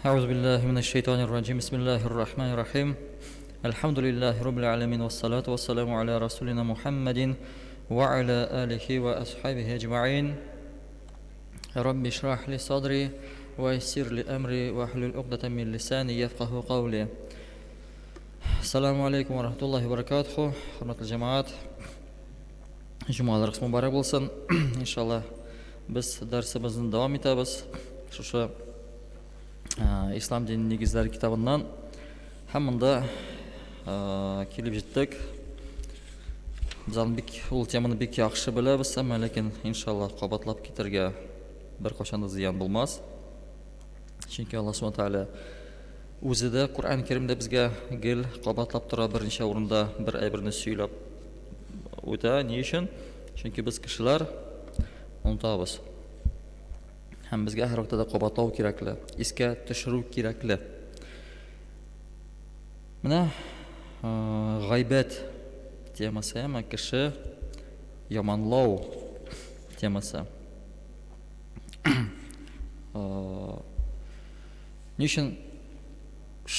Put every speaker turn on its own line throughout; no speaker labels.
أعوذ بالله من الشيطان الرجيم بسم الله الرحمن الرحيم الحمد لله رب العالمين والصلاة والسلام على رسولنا محمد وعلى آله وأصحابه أجمعين رب اشرح لي صدري ويسر لي أمري واحلل عقدة من لساني يفقه قولي. Assalamu alaikum wa rahmatullahi wa barakatuhu. Hurmatli jamoat, Jumalaringiz muborak bo'lsin. Inshaalloh biz darsimizni davom etamiz. Shu islom dini negizlari kitobidan hammanda kelib jetdik. Biz bu temani bek yaxshi bilamiz, ammo lekin inshaalloh qabatlab ketirga bir qachon ziyon bo'lmas. Chunki Alloh subhanahu va taolo o'zida Qur'on Karimda bizga gil qabatlab turib bir necha o'rinda bir aybirni suylab o'ta. Ne uchun? Chunki biz kishilar unutamiz. Ham bizga har vaqtda qabatlov kerakli, esga tushiruv kerakli. Mana g'aybat temasi ham kishi yomonlov temasi. Nechun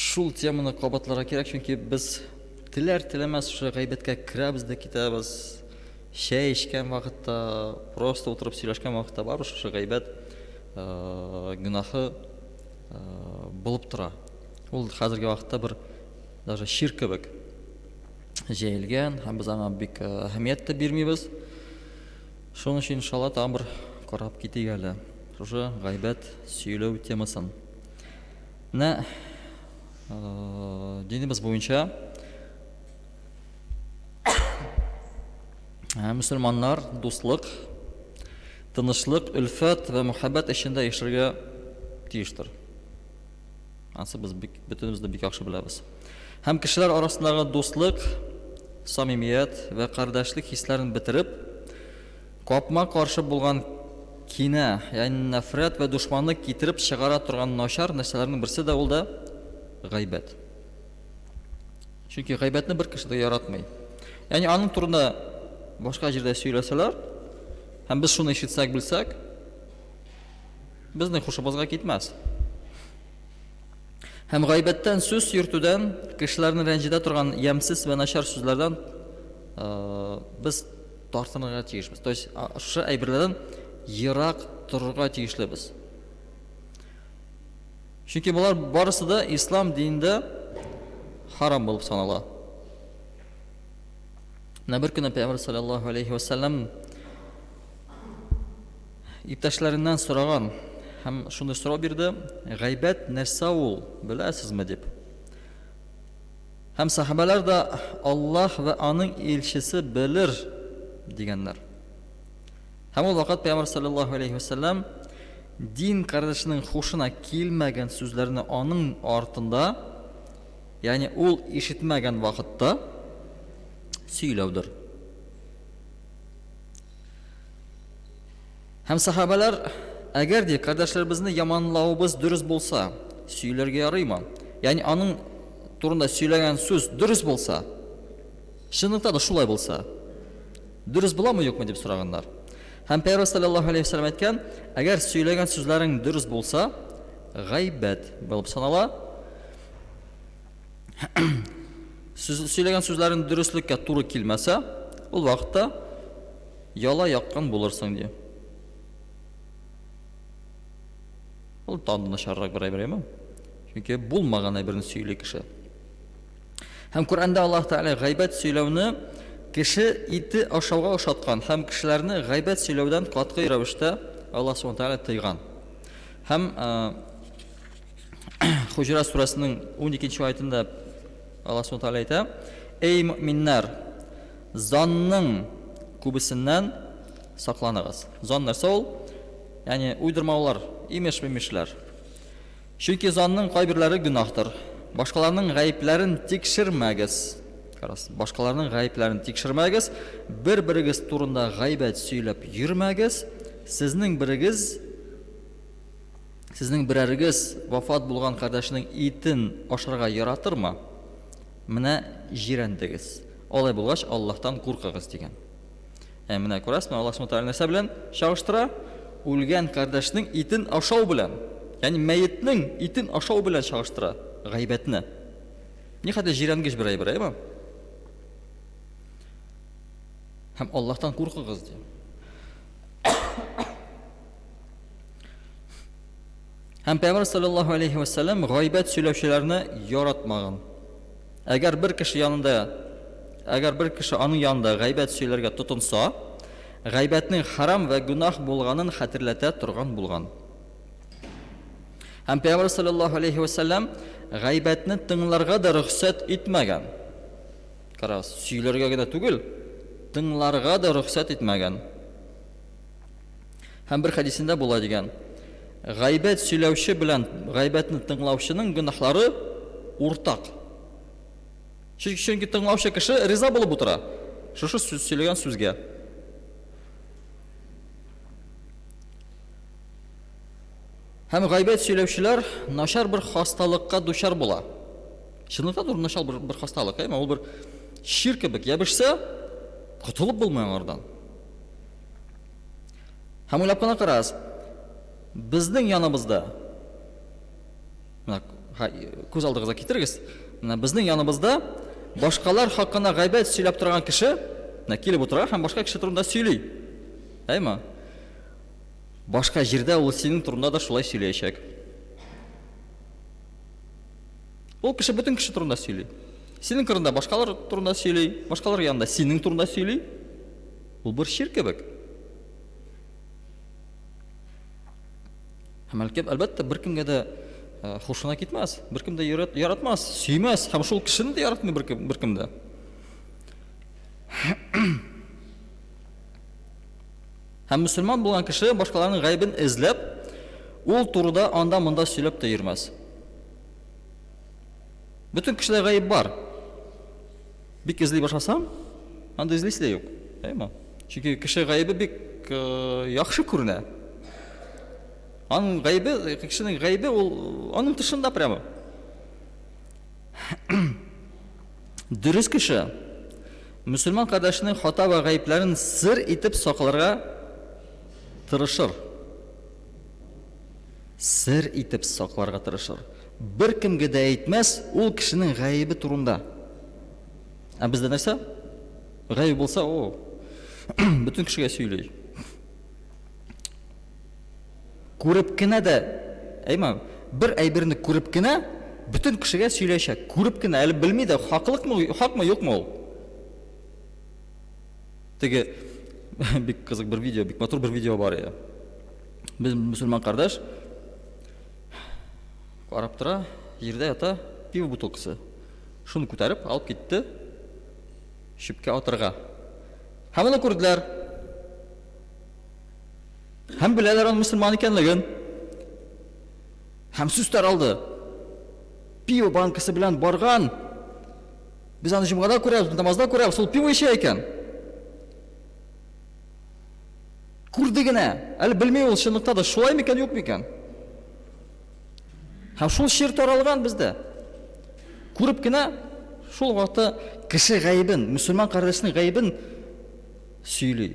shu temani qabatlashga kerak? Chunki biz tilamas shu g'aybatga kirabizda ketamiz. Shay ichgan vaqtda, prosta o'tirib so'rashgan vaqtda bor shu g'aybat gunohi bo'lib turadi. Ul hozirgi vaqtda bir даже shirk kabi jayilgan, ham biz ham bek ahamiyat bermaymiz. Shuning uchun inshaalloh ham bir qarab ketinglar. Shu g'aybat so'ylov temasin. Dinimiz bo'yicha musulmonlar do'stlik, tinchlik, ulfat va muhabbat ishida yashashga tegishdir. Asli biz bitimizda bek yaxshi bilamiz. Ham kishilar orasidagi do'stlik, samimiyat va qardoshlik hislarini bitirib, qopma qarshi bo'lgan kina, ya'ni nafrat va dushmanlik keltirib chiqara turgan noshar narsalarning birisi da o'lda g'aybat. Chunki g'aybatni bir kishida yaratmaydi. Ya'ni uning turida boshqa yerda so'ylasalar, ham biz shuni eshitsak, bilsak, bizning xushimizga ketmas. Ham g'aybatdan so'z yurtidan, kishilarni ranjida turgan yamsiz va nashar so'zlardan biz tortinishga tegishmiz. To есть shu ayblardan yiroq turishga tegishlibiz. Chunki bular borisida islom dinida harom bo'lib sanaladi. Bir kuni Payg'ambar sallallohu alayhi vasallam iptashlaridan so'ragan, ham shunday so'rab berdi: "G'aybat narsa ul, bilasizmi?" deb. Ham sahobalar da Alloh va uning elchisi bilir deganlar. Ham o vaqt Payg'ambar sallallohu alayhi vasallam din qarashining xushina kelmagan so'zlarni uning ortida, ya'ni ul eshitmagan vaqtda suylavdir. Ham sahobalar agar de qardoshlarimizni yomonlovimiz durust bo'lsa, suylarga yaraymi? Ya'ni uning turida suylagan so'z durust bo'lsa, shinniqda shulay bo'lsa, durust bo'ladimi yo'qmi deb so'raganlar. Ham Payg'ambar sallallohu alayhi vasallam aytgan, agar suylagan so'zlaring durust bo'lsa, g'aybat bo'lib sanaladi. Suylagan so'zlaring durustlikka to'g'ri kelmasa, u vaqtda yola yoqqan bo'larsan diye. Bu tandan sharroq bir aybraymi? Chunki bo'lmagan aybirni suyli kishi. Ham Qur'onda Alloh taolo g'aybat suylovni kishi iti oshog'a o'xshatgan, ham kishilarni g'aybat suylovdan qat'iy ravishda Alloh subhanahu taolo tiygan. Ham Hujurat surasining 12-oyatida Alloh subhanahu taolo aytadi: "Ey mu'minlar, zonning ko'bisidan saqlaninglar." Zon narsa ol, ya'ni uydirmalar, emish-mimishlar. Chunki zonning qo'ybirlari gunohdir. Boshqalarning g'ayiblarini tekshirmagiz. Qarasiz, boshqalarning g'ayiblarini tekshirmagiz, bir-biriz turida g'aybat suylab yurmagiz. Sizning birarigiz vafot bo'lgan qardoshining itin oshirga yaratirma. Mana jirandigiz. Olay bo'lgach Allohdan qo'rqingiz degan. Mana ko'rasizmi, Alloh subhanahu va taolo narsa bilan shag'ishtira, o'lgan qardoshning itin oshov bilan. Яғни мәйетнең итен ашау белән чагыштыра гайбәтне. Нихәтле җирәнгеч бер әйбер, әйме? Һәм Аллаһтан куркыгыз ди. Һәм Пәйгамбәр саллаллаһу алейхи ва саллям гайбәт сөйләүчеләрне яратмаган. Әгәр бер кеше аның янында гайбәт сөйләргә тотынса, гайбәтнең харам ва гунах булганын хәтерләтә торган булган. Һәм Пәйгамбәр саллаллаһу алейхи ва саллям гайбәтне тыңларга да рөхсәт итмәгән. Карагыз, сөйләргә генә түгел, тыңларга да рөхсәт итмәгән. Һәм бер хадисендә була дигән: гайбәт сөйләүче белән гайбәтне тыңлаучының гөнаһлары уртак. Чөнки тыңлаучы кеше риза булып утыра шушы сөйләгән сүзгә. Һәм гайбәт сөйләүчеләр начар бер хасталыкка дучар була. Чынлыкта да начар бер хасталык, әйме? Ул бер шир кебек ябышса, котылып булмый аңардан. Һәм уйлап кына карагыз, безнең яныбызда, күз алдыгызга китерегез, безнең яныбызда башкалар хакына гайбәт сөйләп торган кеше килеп утыра һәм башка кеше турында сөйли. Әйме? Башка җирдә ул синең турында да шулай сөйләячәк. Ул кеше бөтен кеше турында сөйли. Синең турында башкалар турында сөйли, башкалар янында синең турында сөйли. Ул бер шир кебек. Һәм әлбәттә беркемгә дә хушына китмәс, беркем дә яратмас, сөймәс, һәм шул кешене дә яратмый беркем дә. Һәм мөселман булган кеше башкаларның гайбен эзләп, ул турыда анда-монда сөйләп тә йөрмәс. Бөтен кешеләр гайб бар. Бик эзли башласам, анда эзлисе дә юк. Әйме? Чөнки кеше гайбе бик яхшы күренә. Аның гайбе, кешенең гайбе ул аның тышында прямо. Дөрес кеше мөселман кардәшенең хата ва гайбларын сыр итеп сакларга тырышыр. Сыр итеп сакларга тырышыр. Беркемгә дә әйтмәс ул кешенең гайбе турында. Ә бездә нәрсә? Гайб булса, бөтен кешегә сөйли. Күреп кенә дә, әйме, бер әйберне күреп кенә бөтен кешегә сөйләшәк. Күреп кенә, әле белми дә, хаклыкмы, юкмы ул? Теге бик кызык бер видео, бик матур бер видео бар я. Без мөселман кардәш карап тора, җирдә ята пиво бутылкасы. Шуны күтәреп алып китте шипкә атырга. Һәм аны күрделәр. Һәм беләләр аның мөселман икәнлеген. Һәм сүстәр алды. Пиво банкасы белән барган. Без аны җомгада күрәбез, намазда күрәбез, ул пиво эчә икән. Күрде генә, әле белмәй ул чынлыкта да шулай микән, юк микән? Һәм шул шир таралган бездә. Күреп кенә шул вакытта кеше гайбен, мөселман кардәшнең гайбен сөйли.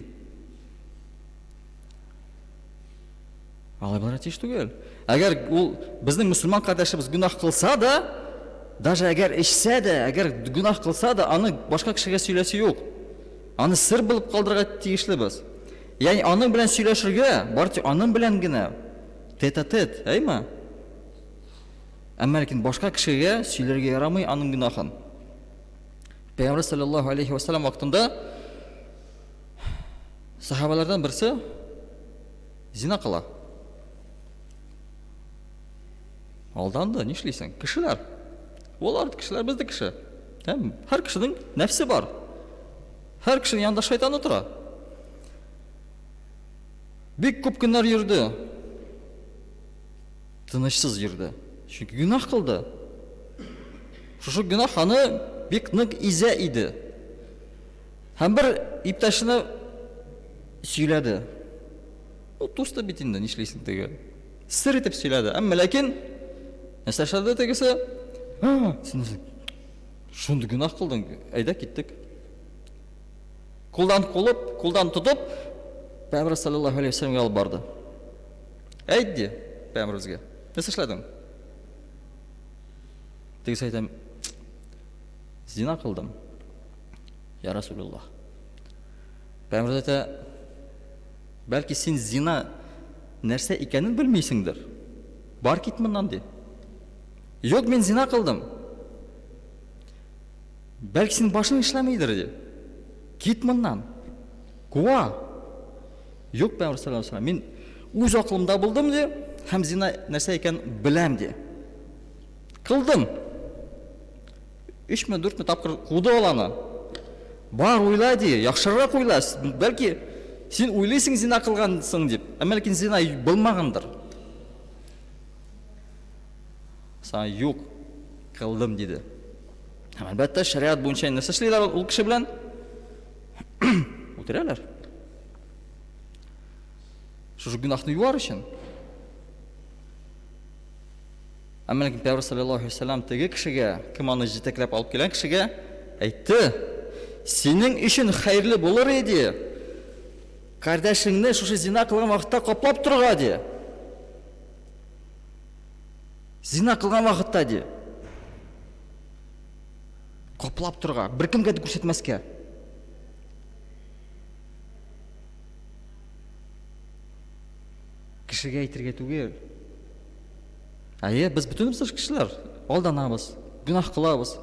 Алай булар тиеш түгел. Әгәр ул безнең мөселман кардәшебез гүнах кылса да, даже әгәр эчсә дә, әгәр гүнах кылса да, аны башка кешегә сөйләсе юк. Аны сыр булып калдырырга тиешлебез. Яни аның белән сөйләшергә, бары аның белән генә тет-а-тет, әйме? Әмма ләкин башка кешегә сөйләргә ярамый аның гүнахын. Пәйгамбәр саллаллаһу алейхи ва саллям вакытында сахабалардан берсе зина кыла. Алданды, нишлисең? Кешеләр. Олар кешеләр, бездә кеше. Һәр кешенең нәфсе бар. Һәр кешенең янында шайтан утыра. Бик күп көннәр йөрде. Тынычсыз йөрде. Чөнки гүнах кылды. Шушы гүнах аны бик нык изә иде. Һәм бер иптәшенә сөйләде. Ул тусты бит инде, нишлисең теге. Сыр итеп сөйләде. Әмма ләкин нәрсәшәде тегесе? Син шундый гүнах кылдың, әйдә киттек. Кулдан тотып, Пәйгамбер саллаллаһу алейхи ва саллямга алып барды. Әйтте Пәйгамбергә. Нәрсе эшләдең? Тегесе әйтәм, зина кылдым. Я Расулуллах. Пәйгамбер әйтә, бәлки син зина нәрсә икәнен белмисеңдер. Бар кит моннан ди. Юк, мен зина кылдым. Бәлки син башың эшләмәйдер ди. Кит моннан. Куа. Юк, Пәйгамбер саллаллаху алейхи ва саллям, мин үз акылымда булдым ди, һәм зина нәрсә икән беләм ди. Кылдым. 3-4 тапкыр куды аланы. Бар уйла ди, яхшырак уйла. Бәлки син уйлыйсың зина кылгансың дип, әмма ләкин зина булмагандыр. Саң юк, кылдым диде. Һәм әлбәттә шариат буенча нәрсә эшлиләр ул кеше белән? Үтерәләр. Шушы гөнаһны юар өчен. Әмма ләкин Пәйгамбер саллаллаху алейхи ва саллям теге кешегә, кем аны җитәкләп алып килгән кешегә әйтте: "Синең өчен хәерле булыр иде. Кардәшеңне шушы зина кылган вакытта каплап торга ди. Зина кылган вакытта ди. Каплап торга, бер кемгә дә күрсәтмәскә." Кешегә әйтергә түгел. Без бөтенебез кешеләр, алданабыз, гөнаһ кылабыз.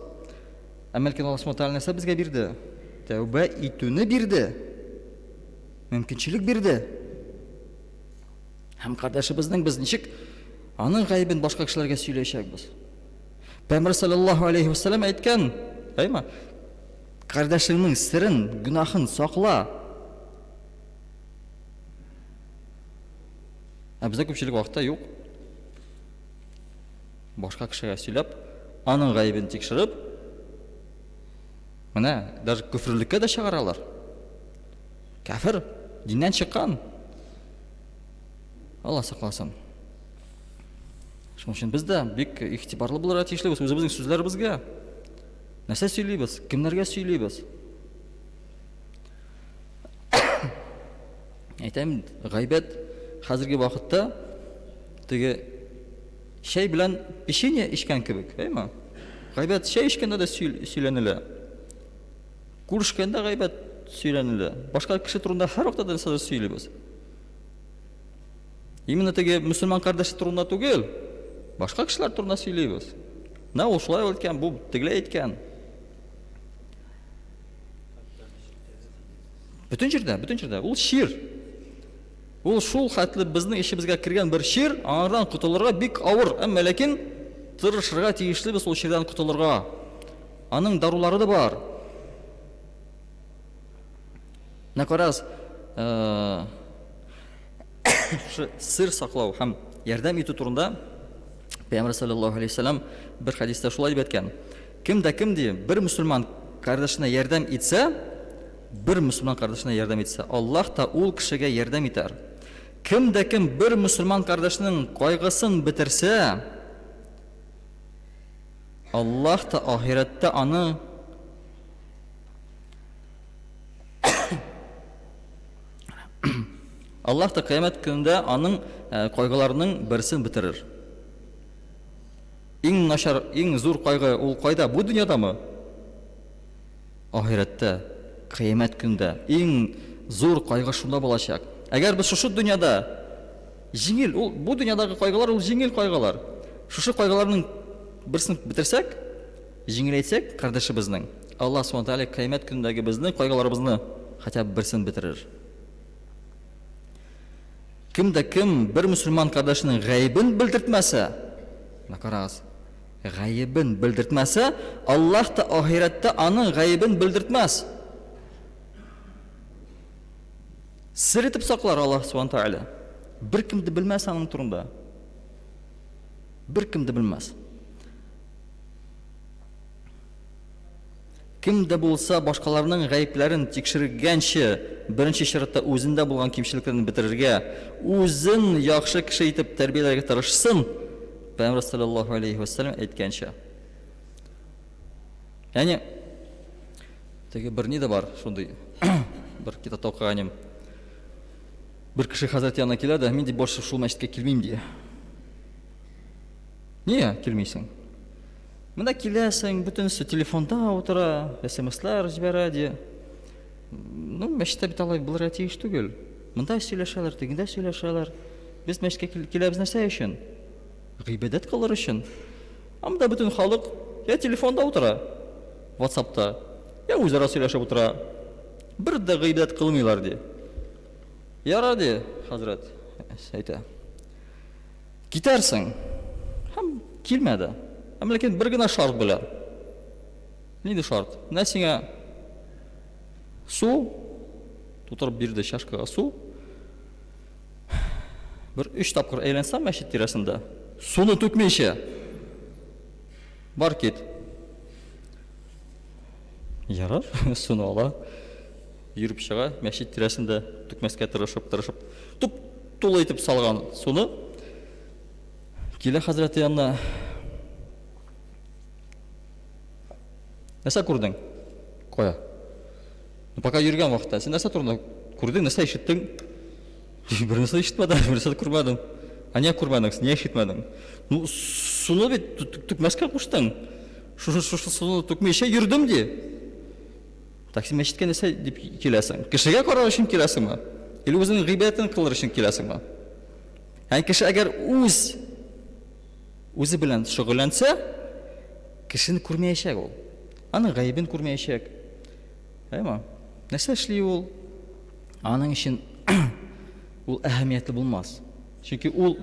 Әмма ләкин Аллаһ Субханаһу ва Тааля нәрсә безгә бирде? Тәүбә итүне бирде. Мөмкинчелек бирде. Һәм кардәшебезнең без ничек аның гаибен башка кешеләргә сөйләячәкбез? Пәйгамбер саллаллаху алейхи ва саллям әйткән, әйме? Кардәшеңнең сирен, гөнаһын сакла. Бездә күпчелек вакытта юк. Башка кешегә сөйләп, аның гаибен тикшереп, менә даже күфрлеккә дә чыгаралар. Кафир, диннән чыккан. Алла сакласын. Шуның өчен без дә бик игътибарлы булырга тиешлебез үзебезнең сүзләребезгә. Нәрсә сөйлибез, кемнәргә сөйлибез? Әйтәм, гайбәт хәзерге вакытта теге шәй белән печенье ичкән кебек, әйме? Гайбәт шәй ичкәндә дә сөйләнелә. Күрешкәндә гайбәт сөйләнелә. Башка кеше турында һәр вакытта да сөйлибез. Именно теге мусульман кардәше турында түгел, башка кешеләр турында сөйлибез. Нә ул шулай әйткән, бу тегеләй әйткән. Бүтән җирдә ул шир. Ул шул хәтле безнең ишебезгә кергән бер шир, аңардан кутылырга бик авыр, әмма ләкин тырышырга тиешлебез ул ширдан кутылырга. Аның дарулары да бар. Накарас, сыр саклау һәм ярдәм итү турында Пәйгамбер саллаллаху алейхи ва саллям бер хадистә шулай дип әйткән. Кем ди, бер мусульман кардәшенә ярдәм итсә, Аллаһ та ул кешегә ярдәм итәр. Кем бер мусульман кардәшенең кайгысын бетерсә, Аллаһ та ахиратта аны Аллаһ та кыямәт көнендә аның кайгыларының берсен бетерер. Иң начар, иң зур кайгы ул кайда? Бу дөньядамы? Ахиратта, кыямәт көнендә иң зур кайгы шунда булачак. Әгәр без шушы дөньяда җиңел, ул бу дөньядагы кайгылар ул җиңел кайгылар. Шушы кайгыларның берсен бетерсәк, җиңеләйтсәк кардәшебезнең, Аллаһ Субханаһу ва Тааля кыямәт көнендәге безнең кайгыларыбызны хәтта берсен бетерер. Кем бер мусульман кардәшенең гаибен белдертмәсә, накарагыз, гаибен белдертмәсә, Аллаһ та ахиратта аның гаибен белдертмәс. Сер итеп саклар Аллаһ Субханаһу ва Тааля. Бер кем дә белмәс аның турында. Бер кем дә белмәс. Кем дә булса башкаларның гаипләрен тикшергәнче, беренче чиратта үзендә булган кимчелекләрне бетерергә, үзен яхшы кеше итеп тәрбияләргә тырышсын, Пәйгамбер саллаллаху алейхи ва саллям әйткәнчә. Яни теге бер ни дә бар, шундый бер китапта укыганым. Бер кеше хәзрәт янына килә дә, мин ди башы шул мәчеткә килмим ди. Не келмейсің? Мында келесің, бүтінісі телефонда отыра, смслар жібереді. Ну, мәшітті бит алай бұл рәтейіш түгел. Мында сөйлешалар, тегінде сөйлешалар. Біз мәшітке келебіз нәрсе үшін? Ғибадат қылыр үшін. Амда бүтін халық я телефонда отыра, WhatsApp'та, я өзара сөйлешіп отыра. Бір де ғибадат қылмайлар де. Яра де, хазірет, әйті. Кетерсің, хам келмеді. Лекен бір гына шарт білер. Нейді шарт? Мына сеңе су, тұтырып берді шашқаға су. Бір 3 тапқыр әйленсам мәшет тирасында. Суны төкмейше. Бар кет. Ярар, суны ала. Йөріп шыға, мәшет тирасында төкмәскә тырышып. Тұп толайтып салған суны. Келе хазіреті янына. Нәрсе көрдің? Қоя. Пока жүрген вақытта, сен нәрсе тұрында көрдің, нәрсе ешіттің? Бір нәрсе ешітмедің, бір нәрсе көрмедің. Не көрмедің, не ешітмедің? Суны бет түкмәске құштың. Суны түкмейше жүрдім де. Так сен мәшітке нәрсе деп келесің? Кішіге қарар үшін келесің ма? Или өзінің ғибадатын қылыр үшін келесің ма? Кіші әгер өзі білән шұғыланса, кішіні көрмейшек ол. Аның ғайбін көрмейшек. Әйма, нәрсе ішлей ол? Аның үшін ол әхәмиетлі болмас. Çünkü ол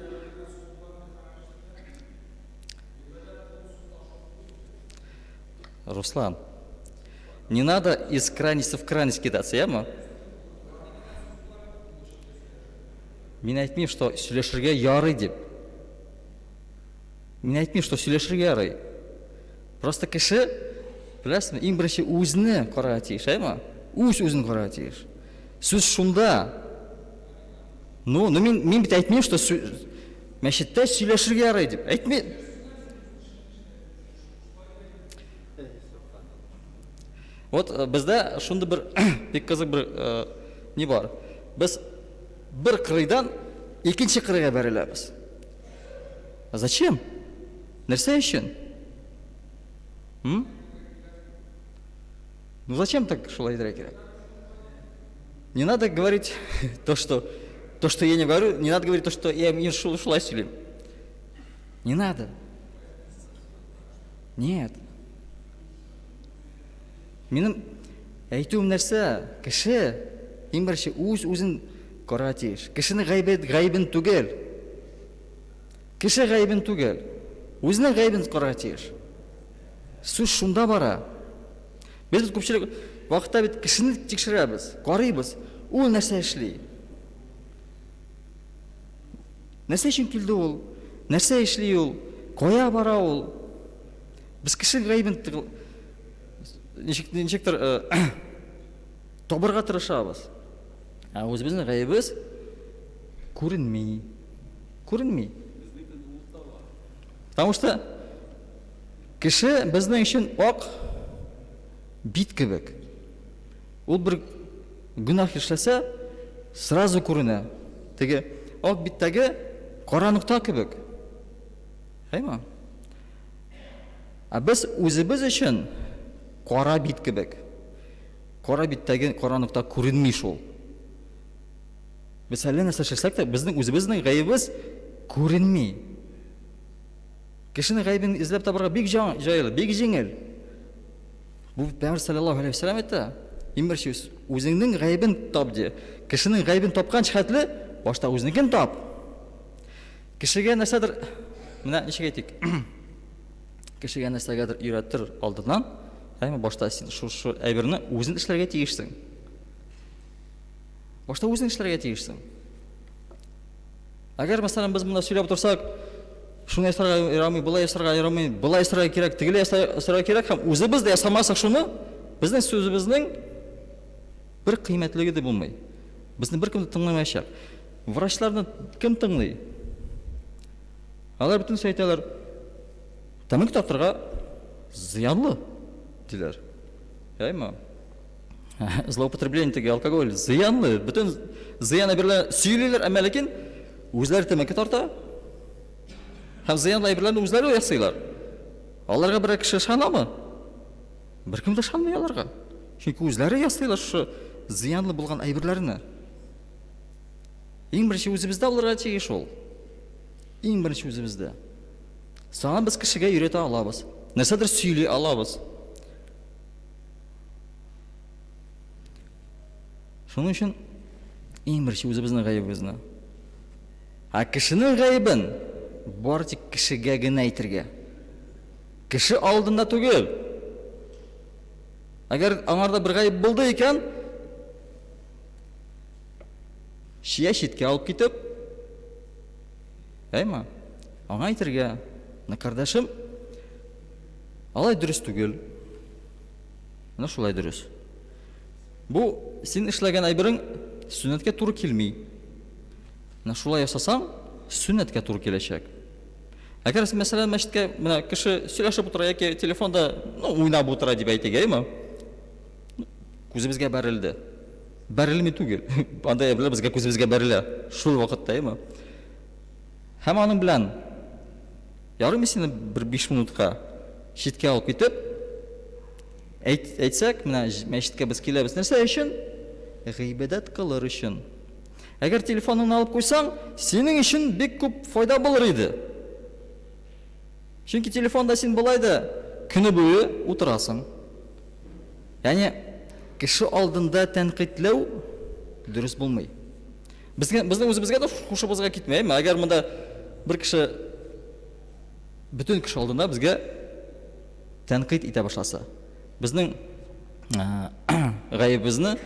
Руслан, не надо из крайности в крайность кидаться, яма? Мен айтмайм, что сөйлешірге ярый деп. Мен айтмайм, что сөйлешірге ярый. Просто кіші, білесің, ең бірінші өзіні қораға тиіш, айма? Өзін қораға тиіш. Сөз шунда. Ну, мен бит айтмайм, что мәшітті сөйлешірге ярый деп. Айтмайм. Вот бізде шунды бір бек қызық бір не бар. Біз бір қырыйдан екінші қырыйға бәрілеміз. Зачем? Нәрсе үшін? Ну зачем так шулай керек? Не надо говорить то, что я не говорю, не надо говорить то, что я не шулай сөйлейм. Не надо. Нет. Менің әйтуім нәрсе, кіші ең бірінші өзін қораға тиіш. Кішінің ғайбін түгел. Кіші ғайбін түгел. Өзінің ғайбін қораға тиіш. Сөз шунда бара. Біз көпшілік вақытта бет кішіні текшіреміз, қарайбыз. Ол нәрсе ішлей. Нәрсе үшін келді ол? Нәрсе ішлей ол? Қоя бара ол? Біз кіші ғайбін нешектір тобырға тырышабыз. Өз біздің ғайбыз көрінмей. Потому что кіші біздің үшін оқ бит кебек. Ол бір гүнах ішлесе, сразу көріне. Теге оқ биттегі қара нұқта кебек. Хайма? Біз өзіміз үшін қара бит кебек. Қара биттегі қара нұқта көрінмей шол. Біз әлі нәрсе шешсек те, біздің өзіміздің ғайбыз көрінмей. Кішінің ғайбын ізлеп табырға бек жайлы, бек жеңіл. Бұл Пәйғамбар саллаллаху алейхи ва саллям айтты, имбірші өзіңнің ғайбын тап де. Кішінің ғайбын тапқан шығатлы, башта өзіңнің тап. Кішіге нәрседір, мына нешеге етек, кішіге нәрседір үйреттір алдынан, башта шу әйбіріні өзің ішлерге тегішсің. Башта өзің ішлерге тегішсің. Әгер, мәселен, біз мұнда сөйлеп тұрсақ, шуны ясарға ярамай, бұлай ясарға ярамай, бұлай ясарға керек, тігілі ясарға керек, һәм өзіміз де ясамасақ шуны, біздің сөзіміздің бір қиметлігі де болмай. Біздің бір кімді тыңламайшақ. Врачларны кім тыңлай? Алар бүтін сөйтелер, тәмін кітаптарға зиянлы дилер. Яйма? Злоупотребление теге алкоголь зиянлы, бүтін зияны бірлі сөйлейлер, әмәлекен өзлері тәмін кітарта. һәм зыянлы әйберләрне үзләре ясыйлар. Аларга бер кеше ышанамы? Беркем дә ышанмый аларга. Чөнки үзләре ясыйлар шушы зыянлы булган әйберләрне. Иң беренче үзебездә булырга тиеш ул. Иң беренче үзебездә. Соңга без кешегә өйрәтә алабыз. Нәрсәдер сөйли алабыз. Шуның өчен иң беренче үзебезнең гаебебезне. Кешенең гаебен бары тик кешегә генә әйтергә. Кеше алдында түгел. Әгәр аңарда бер гаеб булды икән, шия читкә алып китеп, аңа әйтергә, кардәшем, алай дөрес түгел. Менә шулай дөрес. Бу син эшләгән әйберең сүннәткә туры килми. Менә шулай ясасаң, сүннәткә туры киләчәк. Әгәр син мәсәлән мәчеткә менә кеше сөйләшеп утыра яки телефонда, уйнап утыра дип әйтегәйме? Күзебезгә бәрелде. Бәрелми түгел. Андай әйберләр безгә күзебезгә бәрелә. Шул вакытта, әйме? Һәм аның белән ярым сине бер 5 минутка читкә алып китеп, әйтсәк, менә мәчеткә без киләбез нәрсә өчен? Гыйбадәт кылыр өчен. Әгәр телефоныңны алып куйсаң, синең өчен бик күп файда булыр иде. Чөнки телефонда син булай да көне буе утырасың. Яни кеше алдында тәнкыйтьләү дөрес булмый. Безнең үзебезгә дә хушыбызга китмәйме? Әгәр монда бер кеше бүтән кеше алдында безгә тәнкыйть итә башласа, безнең гаебебезне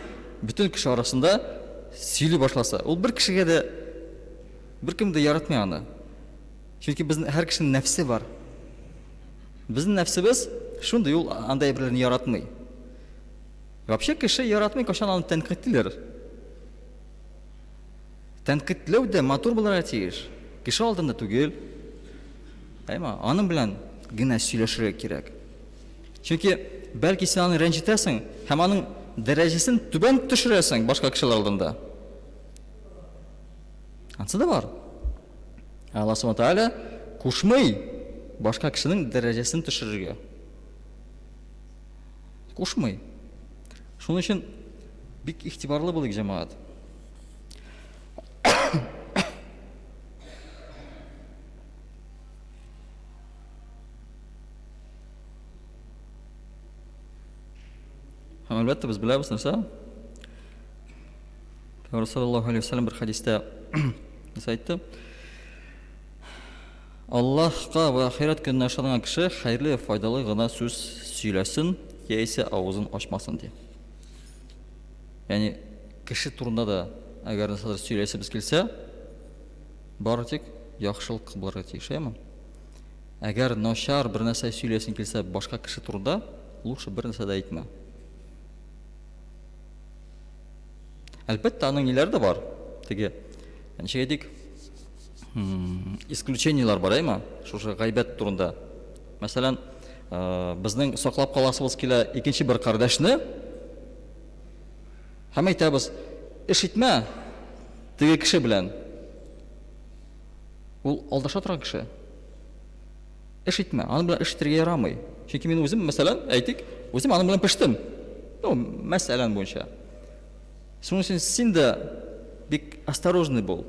бүтән кеше арасында сөйли башласа, ул бер кешегә дә беркем дә яратмый аны. Чөнки безнең һәр кешенең нәфсе бар. Безнең нәфсебез шундый, ул андай әйберләрне яратмый. Вообще кеше яратмый, кашан аны тәнкыйтьләр. Тәнкыйтьләү дә матур булырга тиеш. Кеше алдында түгел. Әйме, аның белән генә сөйләшергә кирәк. Чөнки бәлки син аны рәнҗетәсең һәм аның дәрәҗәсен түбән төшерәсең башка кешеләр алдында. Ансы да бар. Аллаһ Субханаһу ва Тааля кушмый башка кешенең дәрәҗәсен төшерергә. Кушмый. Шуның өчен бик игътибарлы булыйк, җәмәгать. Һәм әлбәттә без беләбез нәрсә? Пәйгамбәр саллаллаһу алейхи ва саллям бер хадистә әйтте: Аллаһка ва ахират көненә ышанган кеше хәерле, файдалы гына сүз сөйләсен, яисә авызын ачмасын ди. Яни кеше турында да әгәр нәрсәдер сөйләсебез килсә, бары тик яхшылык булырга тиеш, әйме? Әгәр начар бер нәрсә сөйләсен килсә башка кеше турында, лучше бер нәрсә дә әйтмә. Әлбәттә аның ниләре дә бар. Теге, ничек әйтик, исключениялар бар, әйме? Шушы гайбәт турында. Мәсәлән, безнең саклап каласыбыз килә икенче бер кардәшне, һәм әйтәбез, эш итмә теге кеше белән. Ул алдаша торган кеше. Эш итмә, аны белән эш итәргә ярамый. Чөнки мин үзем, мәсәлән, әйтик, үзем аның белән пештем. Мәсәлән буенча. Шуның өчен син дә бик осторожный бул.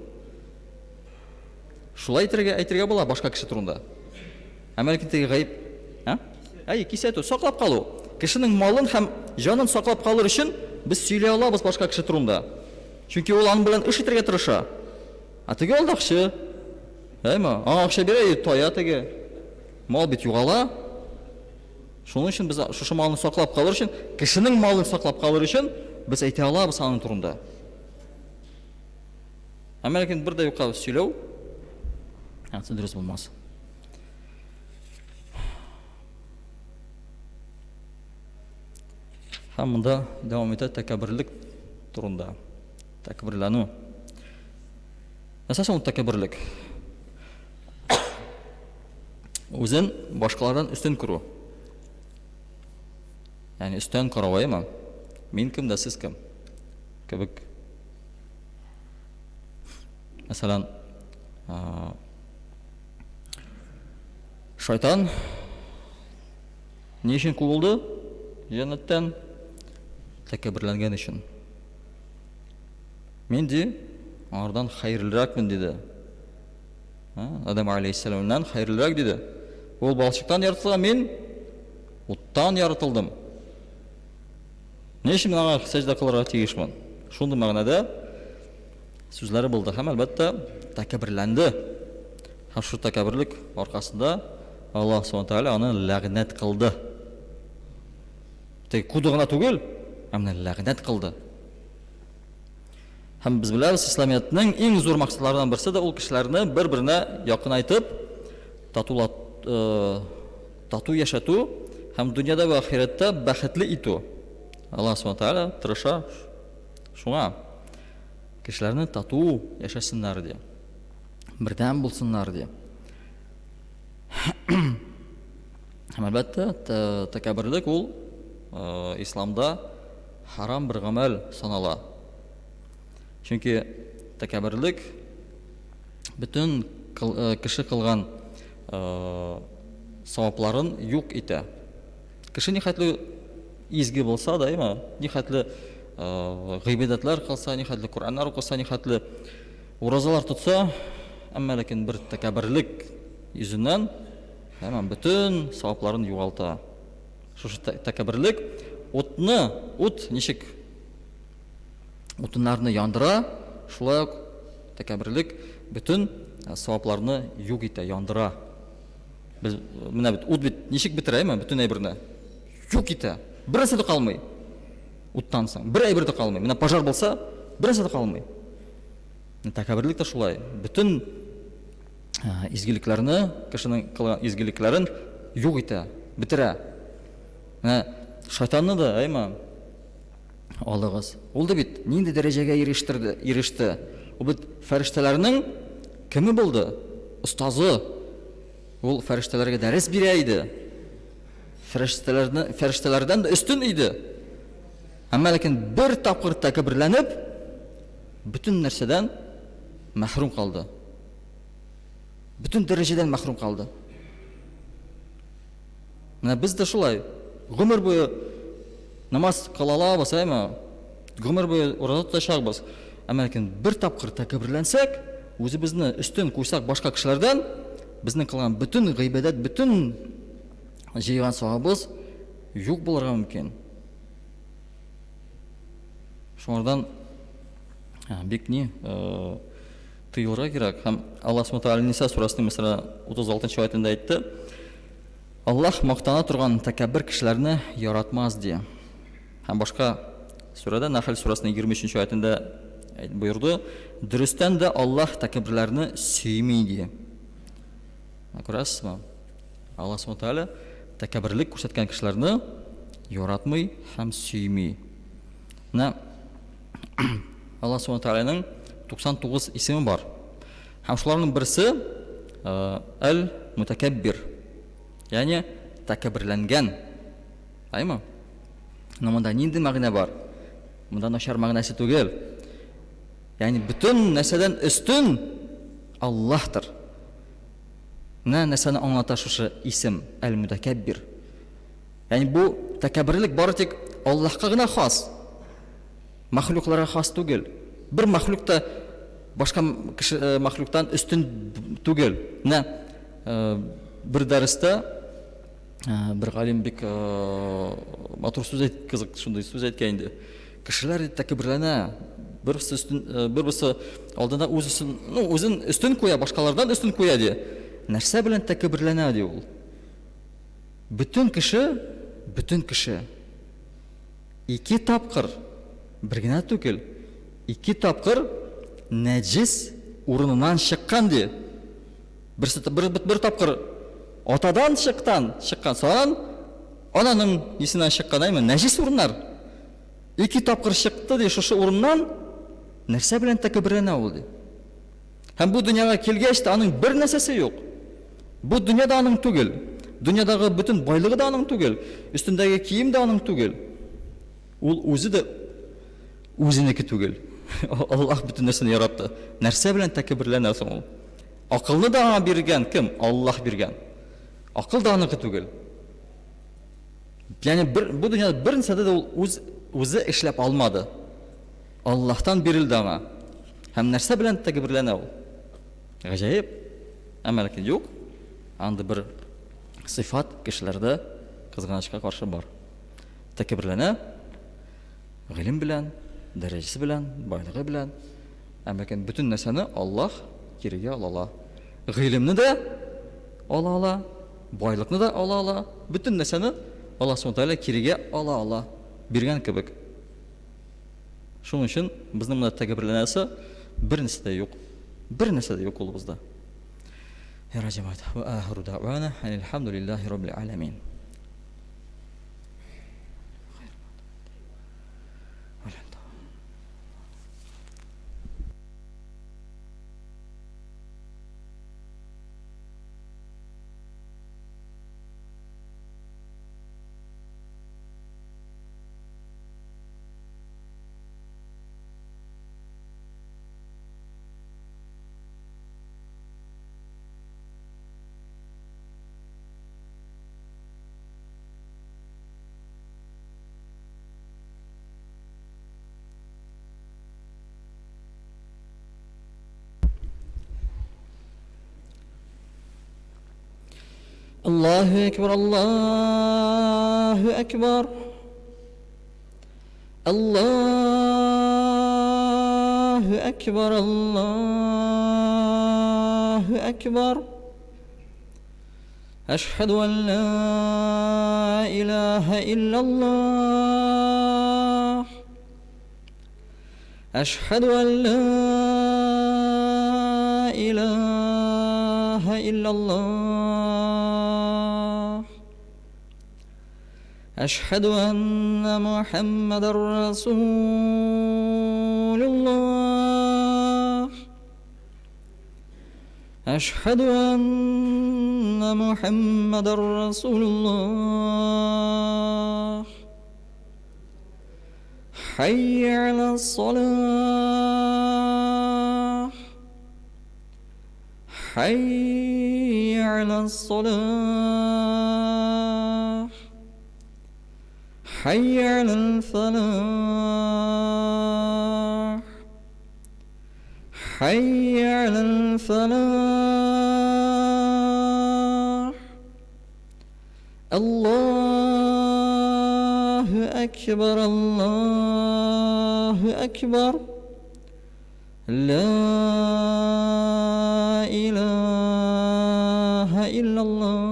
Шулай әйтергә була башка кеше турында. Әмәлки теге гаип, кисәтү, саклап калу. Кешенең малын һәм җанын саклап калыр өчен без сөйләй алабыз башка кеше турында. Чөнки ул аның белән эш итәргә тырыша. Теге алдакчы, әйме, аңа акча бирә, тая теге. Мал бит югала. Шуның өчен без шушы малны саклап калыр өчен, кешенең малын саклап калыр өчен без әйтә алабыз аның турында. Әмәлки бер дә юкка сөйләү, дөрес булмас. Һәм монда дәвам итә тәкәбберлек турында. Тәкәбберләнү. Әсәсен ул тәкәбберлек. Үзен башкалардан өстен күрү. Яни өстен каравайма. Мин кем дә сез кем? Кебек. Мәсәлән, Шайтан не өчен қуылды жәннаттан? Тәкәббүрләнгән өчен. Мен де алардан хайырлыракмын деді. Адам алейхиссаламнан хайырлырак деді. Ол балшықтан яратылған, мен оттан яратылдым. Не үшін мен аңа сәждә қылырға тиешмін? Шундай мағынада сүзләре булды. Һәм әлбәттә тәкәббүрләнде. Һәм шу тәкәббүрлек аркасында Аллаһ Субханаһу тааля аны ләгънәт кылды. Тик куды гына түгел, аны ләгънәт кылды. Һәм без беләбез, исламиятның иң зур максатларынан берсе дә ул кешеләрне бер-беренә якынайтып, тату яшату һәм дөньяда ва ахиратта бәхетле итү. Аллаһ Субханаһу тааля тырыша шуңа кешеләрне тату яшасыннар ди. Бердәм булсыннар ди. Һәм әлбәттә тәкәббүрлек ул исламда харам бер гамәл санала. Чөнки тәкәббүрлек бөтен кеше кылган савапларын юк итә. Кеше нихәтле изге булса да, нихәтле гыйбадәтләр кылса, нихәтле Кураннар укыса, нихәтле уразалар тотса, әмма ләкин бер тәкәббүрлек йөзеннән бөтен савапларын югалта. Шушы тәкәббүрлек ут ничек утыннарны яндыра, шулай ук тәкәббүрлек бөтен савапларны юк итә, яндыра. Без менә бит ут бит ничек бетерә, бөтен әйберне юк итә. Берсе дә калмый. Уттан соң бер әйбер дә калмый. Менә пожар булса, берсе дә калмый. Тәкәббүрлек тә шулай. Бөтен изгилекләрне, кешенең кылган изгилекләрен юк итә, бетерә. Менә шайтанны да, алыгыз. Ул да бит нинди дәрәҗәгә иреште? Ул бит фәрештәләрнең кеме булды? Устазы. Ул фәрештәләргә дәрес бирә иде. Фәрештәләрдән дә өстен иде. Әмма ләкин бер тапкыр тәкәббүрләнеп, бөтен нәрсәдән мәхрүм калды. Бөтен дәрәҗәдән мәхрүм калды. Менә без дә шулай. Гомер буе намаз кылалабыз, гомер буе ураза тотачакбыз. Әмма ләкин бер тапкыр тәкәббүрләнсәк, үзебезне өстен куйсак башка кешеләрдән, безнең кылган бөтен гыйбадәт, бөтен җыйган савабыбыз юк булырга мөмкин. Шуңардан бик ни тыйлырга кирәк. Һәм Аллаһ Субханаһу тааля Ниса сурасының 36-нчы аятында әйтте: Аллаһ мактана торган тәкәббер кешеләрне яратмас ди. Һәм башка сурада Нахл сурасының 23-нчы аятында боерды: Дөрестән дә Аллаһ тәкәбберләрне сөйми ди. Күрәсезме? Аллаһ Субханаһу тааля тәкәбберлек күрсәткән кешеләрне яратмый һәм сөйми. Аллаһ Субханаһу тааляның 99 исеме бар. Һәм шуларның берсе Әл-Мутакаббир. Ягъни тәкәбберләнгән. Монда нинди мәгънә бар? Монда начар мәгънәсе түгел. Ягъни бөтен нәрсәдән өстен Аллаһтыр. Нәрсәне аңлата шушы исем Әл-Мутакаббир? Ягъни бу тәкәбберлек бары тик Аллаһка гына хас. Мәхлукларга хас түгел. Бер мәхлук та башка мәхлуктан өстен түгел. Бер дәрестә бер галим бик матур сүз кызык шундый сүз әйткән инде. Кешеләр тәкәбберләнә. Берсе алдында үзен өстен куя, башкалардан өстен куя ди. Нәрсә белән тәкәбберләнә ди ул? Бөтен кеше ике тапкыр, бер генә түгел, ике тапкыр нәҗис урынынан чыккан ди. Бер тапкыр атадан чыккан, соң ананың исеннән чыккан, нәҗис урыннар. Ике тапкыр чыкты ди шушы урыннан. Нәрсә белән тәкәбберләнә ул ди? Һәм бу дөньяга килгәч тә аның бер нәрсәсе юк. Бу дөньяда аның түгел. Дөньядагы бөтен байлыгы да аның түгел. Өстендәге кием дә аның түгел. Ул үзе дә үзенеке түгел. Аллаһ бөтен нәрсәне яратты. Нәрсә белән тәкәбберләнә соң ул? Акылны да аңа биргән кем? Аллаһ биргән. Aql danıqı түгел. Yani bu dünyada bir narsa da o'zi ishlab olmadi. Allohdan berildi ama. Ham narsa bilan takbirlana u. G'ajoyib. Amalki yo'q. Endi bir sifat kishilarda qizg'anishga qarshi bor. Takbirlana ilm bilan, darajasi bilan, boyligi bilan. Lekin bütün narsani Alloh kiriga ola. Ilmni de ola, boylikni de ola. Bütün narsani Allah subhanahu wa ta'ala kiriga ola. Bergan kibik. Shuning uchun bizning bunda takbirlanasi bir narsada yo'q. Bir narsada yo'q qo'limizda. Ya jamoat, va axiru da'wana alhamdulillahi robbil alamin. الله أكبر الله أكبر الله أكبر الله أكبر أشهد أن لا إله إلا الله أشهد أن لا إله إلا الله أشهد أن محمد رسول الله أشهد أن محمد رسول الله حي على الصلاة حي على الصلاة حي على الفلاح حي على الفلاح الله أكبر الله أكبر لا إله إلا الله.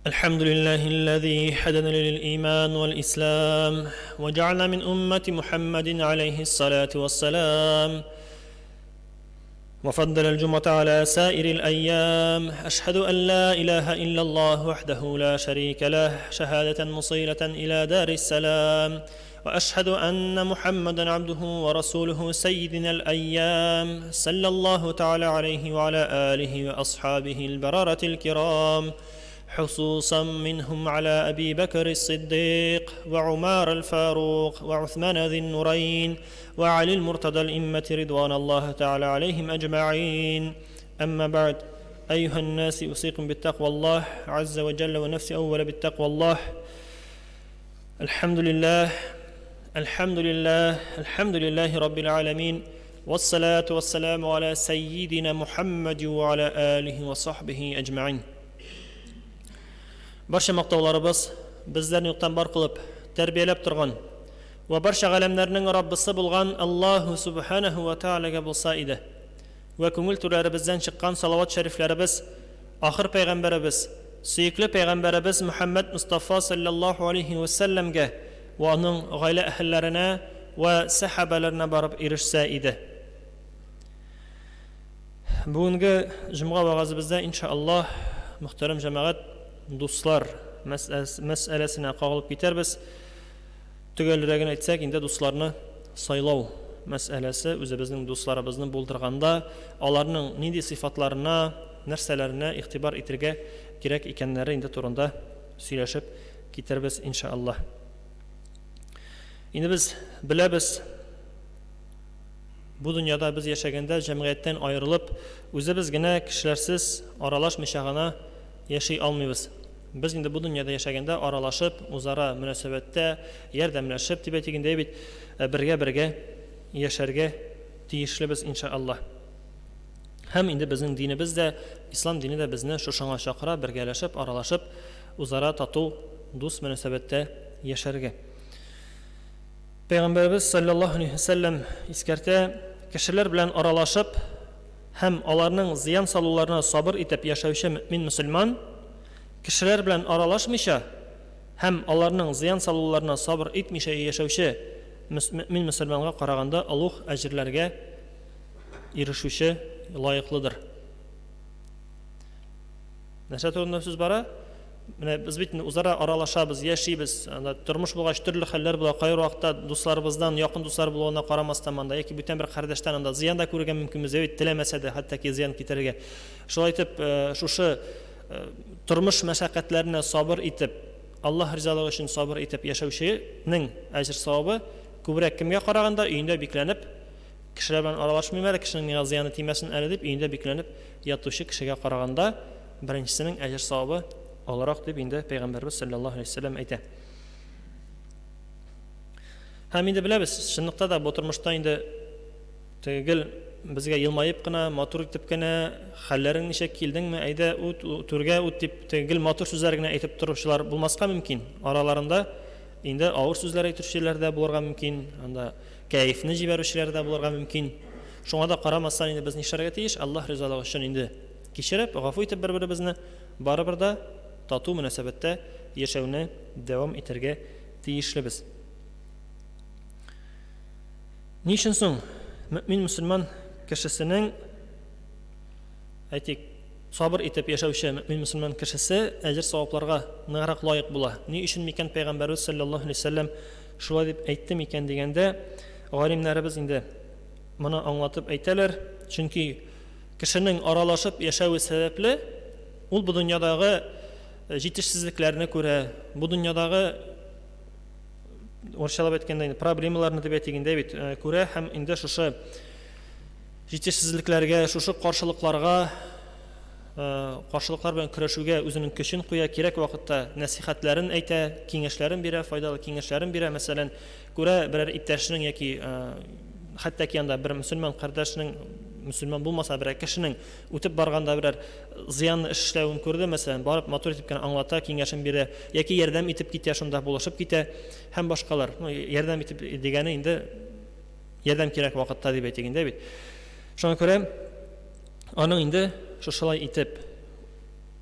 الحمد لله الذي هدانا للإيمان والإسلام وجعلنا من أمة محمد عليه الصلاة والسلام وفضل الجمعة على سائر الأيام. أشهد أن لا إله إلا الله وحده لا شريك له شهادة مصيلة إلى دار السلام، وأشهد أن محمدا عبده ورسوله سيدنا الأيام صلى الله تعالى عليه وعلى آله وأصحابه البررة الكرام، خصوصا منهم على أبي بكر الصديق وعمار الفاروق وعثمان ذي النورين وعلي المرتضى الإمة رضوان الله تعالى عليهم أجمعين. أما بعد، أيها الناس، أوصيكم بالتقوى الله عز وجل ونفسي أول بالتقوى الله. الحمد لله الحمد لله الحمد لله رب العالمين، والصلاة والسلام على سيدنا محمد وعلى آله وصحبه أجمعين. Barcha maqtovlarimiz bizlarni yo'qdan bor qilib tarbiyalab turgan va barcha alamlarning Robbisi bo'lgan Alloh subhanahu va taolaga bo'lsa edi va ko'ngil turlarimizdan chiqqan salovat shariflarimiz oxir payg'ambarimiz, suyukli payg'ambarimiz Muhammad Mustafa sallallohu alayhi va sallamga va uning oila ahillarına va sahabalarına borib erishsa edi. Bugungi jum'a va'zimizda inshaalloh muhtaram jamoat do'stlar masalasini qog'ilib ketarmiz. Tugalligini aytsak, endi do'stlarni saylov masalasi o'zi bizning do'stlarimizni bo'ldirganda ularning nidai sifatlarına, narsalarına e'tibor etirga kerak ekanlari endi turunda сөйләшеп ketarmiz inshaalloh. Endi biz bilamiz, bu dunyoda biz yashaganda jamiyatdan ayrilib, o'zimizgina kishilarsiz aralashmashag'ina yashay olmaymiz. Biz endi bu dunyoda yashaganda aralashib, o'zaro munosabatda yordamlashib, degan birga yasharga tegishlimiz inshaalloh. Ham endi bizning dinimizda, islom dinida bizni shu shunga chaqira birgalashib, aralashib, o'zaro tatuv, do'st munosabatda yasharga. Payg'ambarimiz sallallohu alayhi vasallam iskarta, kishilar bilan aralashib, ham ularning ziyon soluvlarini sabr etib yashovchi mu'min musulmon, kishilar bilan aralashmisha, ham ularning ziyon soluvlarini sabr etmisha yashovchi mu'min musulmonga qaraganda ulug' ajrlarga erishuvchi loyiqlidir. Nasha to'g'ri so'z bora, biz bitni o'zaro aralashamiz, yashaymiz. Turmush bo'lgach turli xillar bilan qayr vaqtda do'stlarimizdan, yaqin do'stlar bo'lgandan qaramasdan manda yoki butun bir qardoshdan unda ziyonda ko'rgan mumkinmiz, tilamasa-da, hattoki ziyon keltirga. Shu aytib, shu turmush mashaqqatlarini sabr etib, Alloh rizoligi uchun sabr etib yashovchining ajr savobi ko'proq kimga qaraganda uyinda beklanib, kishilar bilan aralashmaydi, kishining ziyoni tegmasin deb uyinda beklanib yotuvchi kishiga qaraganda birinchisining ajr savobi olaroq deb endi payg'ambarimiz sallallohu alayhi vasallam aytadi. Ham endi bilamiz, shunliqda da bu turmushda endi tegil bizga yilmayibgina, motor etibgina, hallaring nisha keldingmi, ayda turga o't deb tegil motor so'zlargina aytib turuvchilar bo'lmasqa mumkin. Oralarında endi og'ir so'zlar aytuvchilar da bo'lgan mumkin, unda kayfni jibaruvchilar da bo'lgan mumkin. Shunga da qaramasdan endi bizning sharga tegish, Alloh rizoligi uchun endi kechirib, g'afo etib bir-birimizni baribirda tatuv munosabatda yashavni davom etirga tegishlimiz. Nishin so'ng mu'min musulmon kishisining aytik sabr etib yashovchi mu'min musulmon kishisi ajr savoblarga naqroq loyiq bo'la. Ni uchun mekan payg'ambarimiz sallallohu alayhi vasallam shulay deb aytdi mekan deganda, olimlarimiz endi buni anglatib aytalar. Chunki kishining aralashib yashavi sababli ul bu dunyodagi yetishsizliklarni ko'ra, bu dunyodagi o'rchalab aytganda problemalarni deb aytganda ko'ra ham endi shu yetishsizliklarga, shu qarshiliklar bilan kurashuvga o'zining kuchini qo'ya, kerak vaqtda nasihatlarini ayta, kengashlarini bera, foydali kengashlarini bera. Masalan, ko'ra biror ittashning yoki hattoki bir musulmon qardoshining, musulmon bo'lmasa bir kishining o'tib borganda biror ziyonni ishlavini ko'rdi, masalan, borib motor etib anglata, kengashini bera yoki yordam etib ketya, shunda bo'lishib ketya, ham boshqalar. Yordam etib degani endi yordam kerak vaqtda deb aytganda bit. Shunga ko'ra ana endi shu shalay etib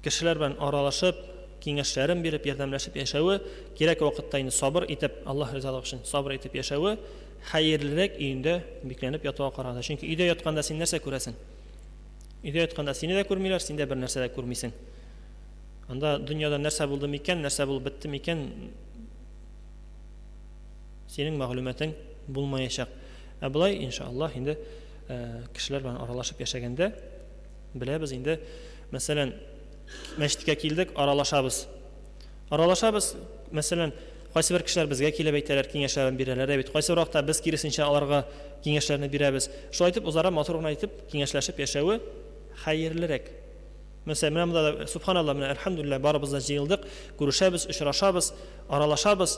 kishilar bilan aralashib, киңәшләрен биреп, ярдәмләшеп яшәве, кирәк вакытта инде сабыр итеп, Аллаһ ризалыгы өчен сабыр итеп яшәве хәерлерәк өендә бикләнеп ятуга караганда. Чөнки өйдә ятканда син нәрсә күрәсең? Өйдә ятканда сине дә күрмиләр, син дә бер нәрсә дә күрмисең. Анда дөньяда нәрсә булды микән, нәрсә булып бетте микән, синең мәгълүматың булмаячак. Ә булай иншаллаһ инде кешеләр белән аралашып яшәгәндә беләбез инде, мәсәлән, мәчеткә килдек, аралашабыз. Мәсәлән, кайсы бер кешеләр безгә килеп әйтәләр, киңәшләрен бирәләр бит. Кайсы бер вакытта без киресенчә аларга киңәшләрне бирәбез. Шулай итеп, үзара матур гына итеп, киңәшләшеп яшәве хәерлерәк. Мәсәлән, менә монда субханаллаһ, менә әлхәмдүлилләһ, барыбыз да җыелдык, күрешәбез, очрашабыз, аралашабыз.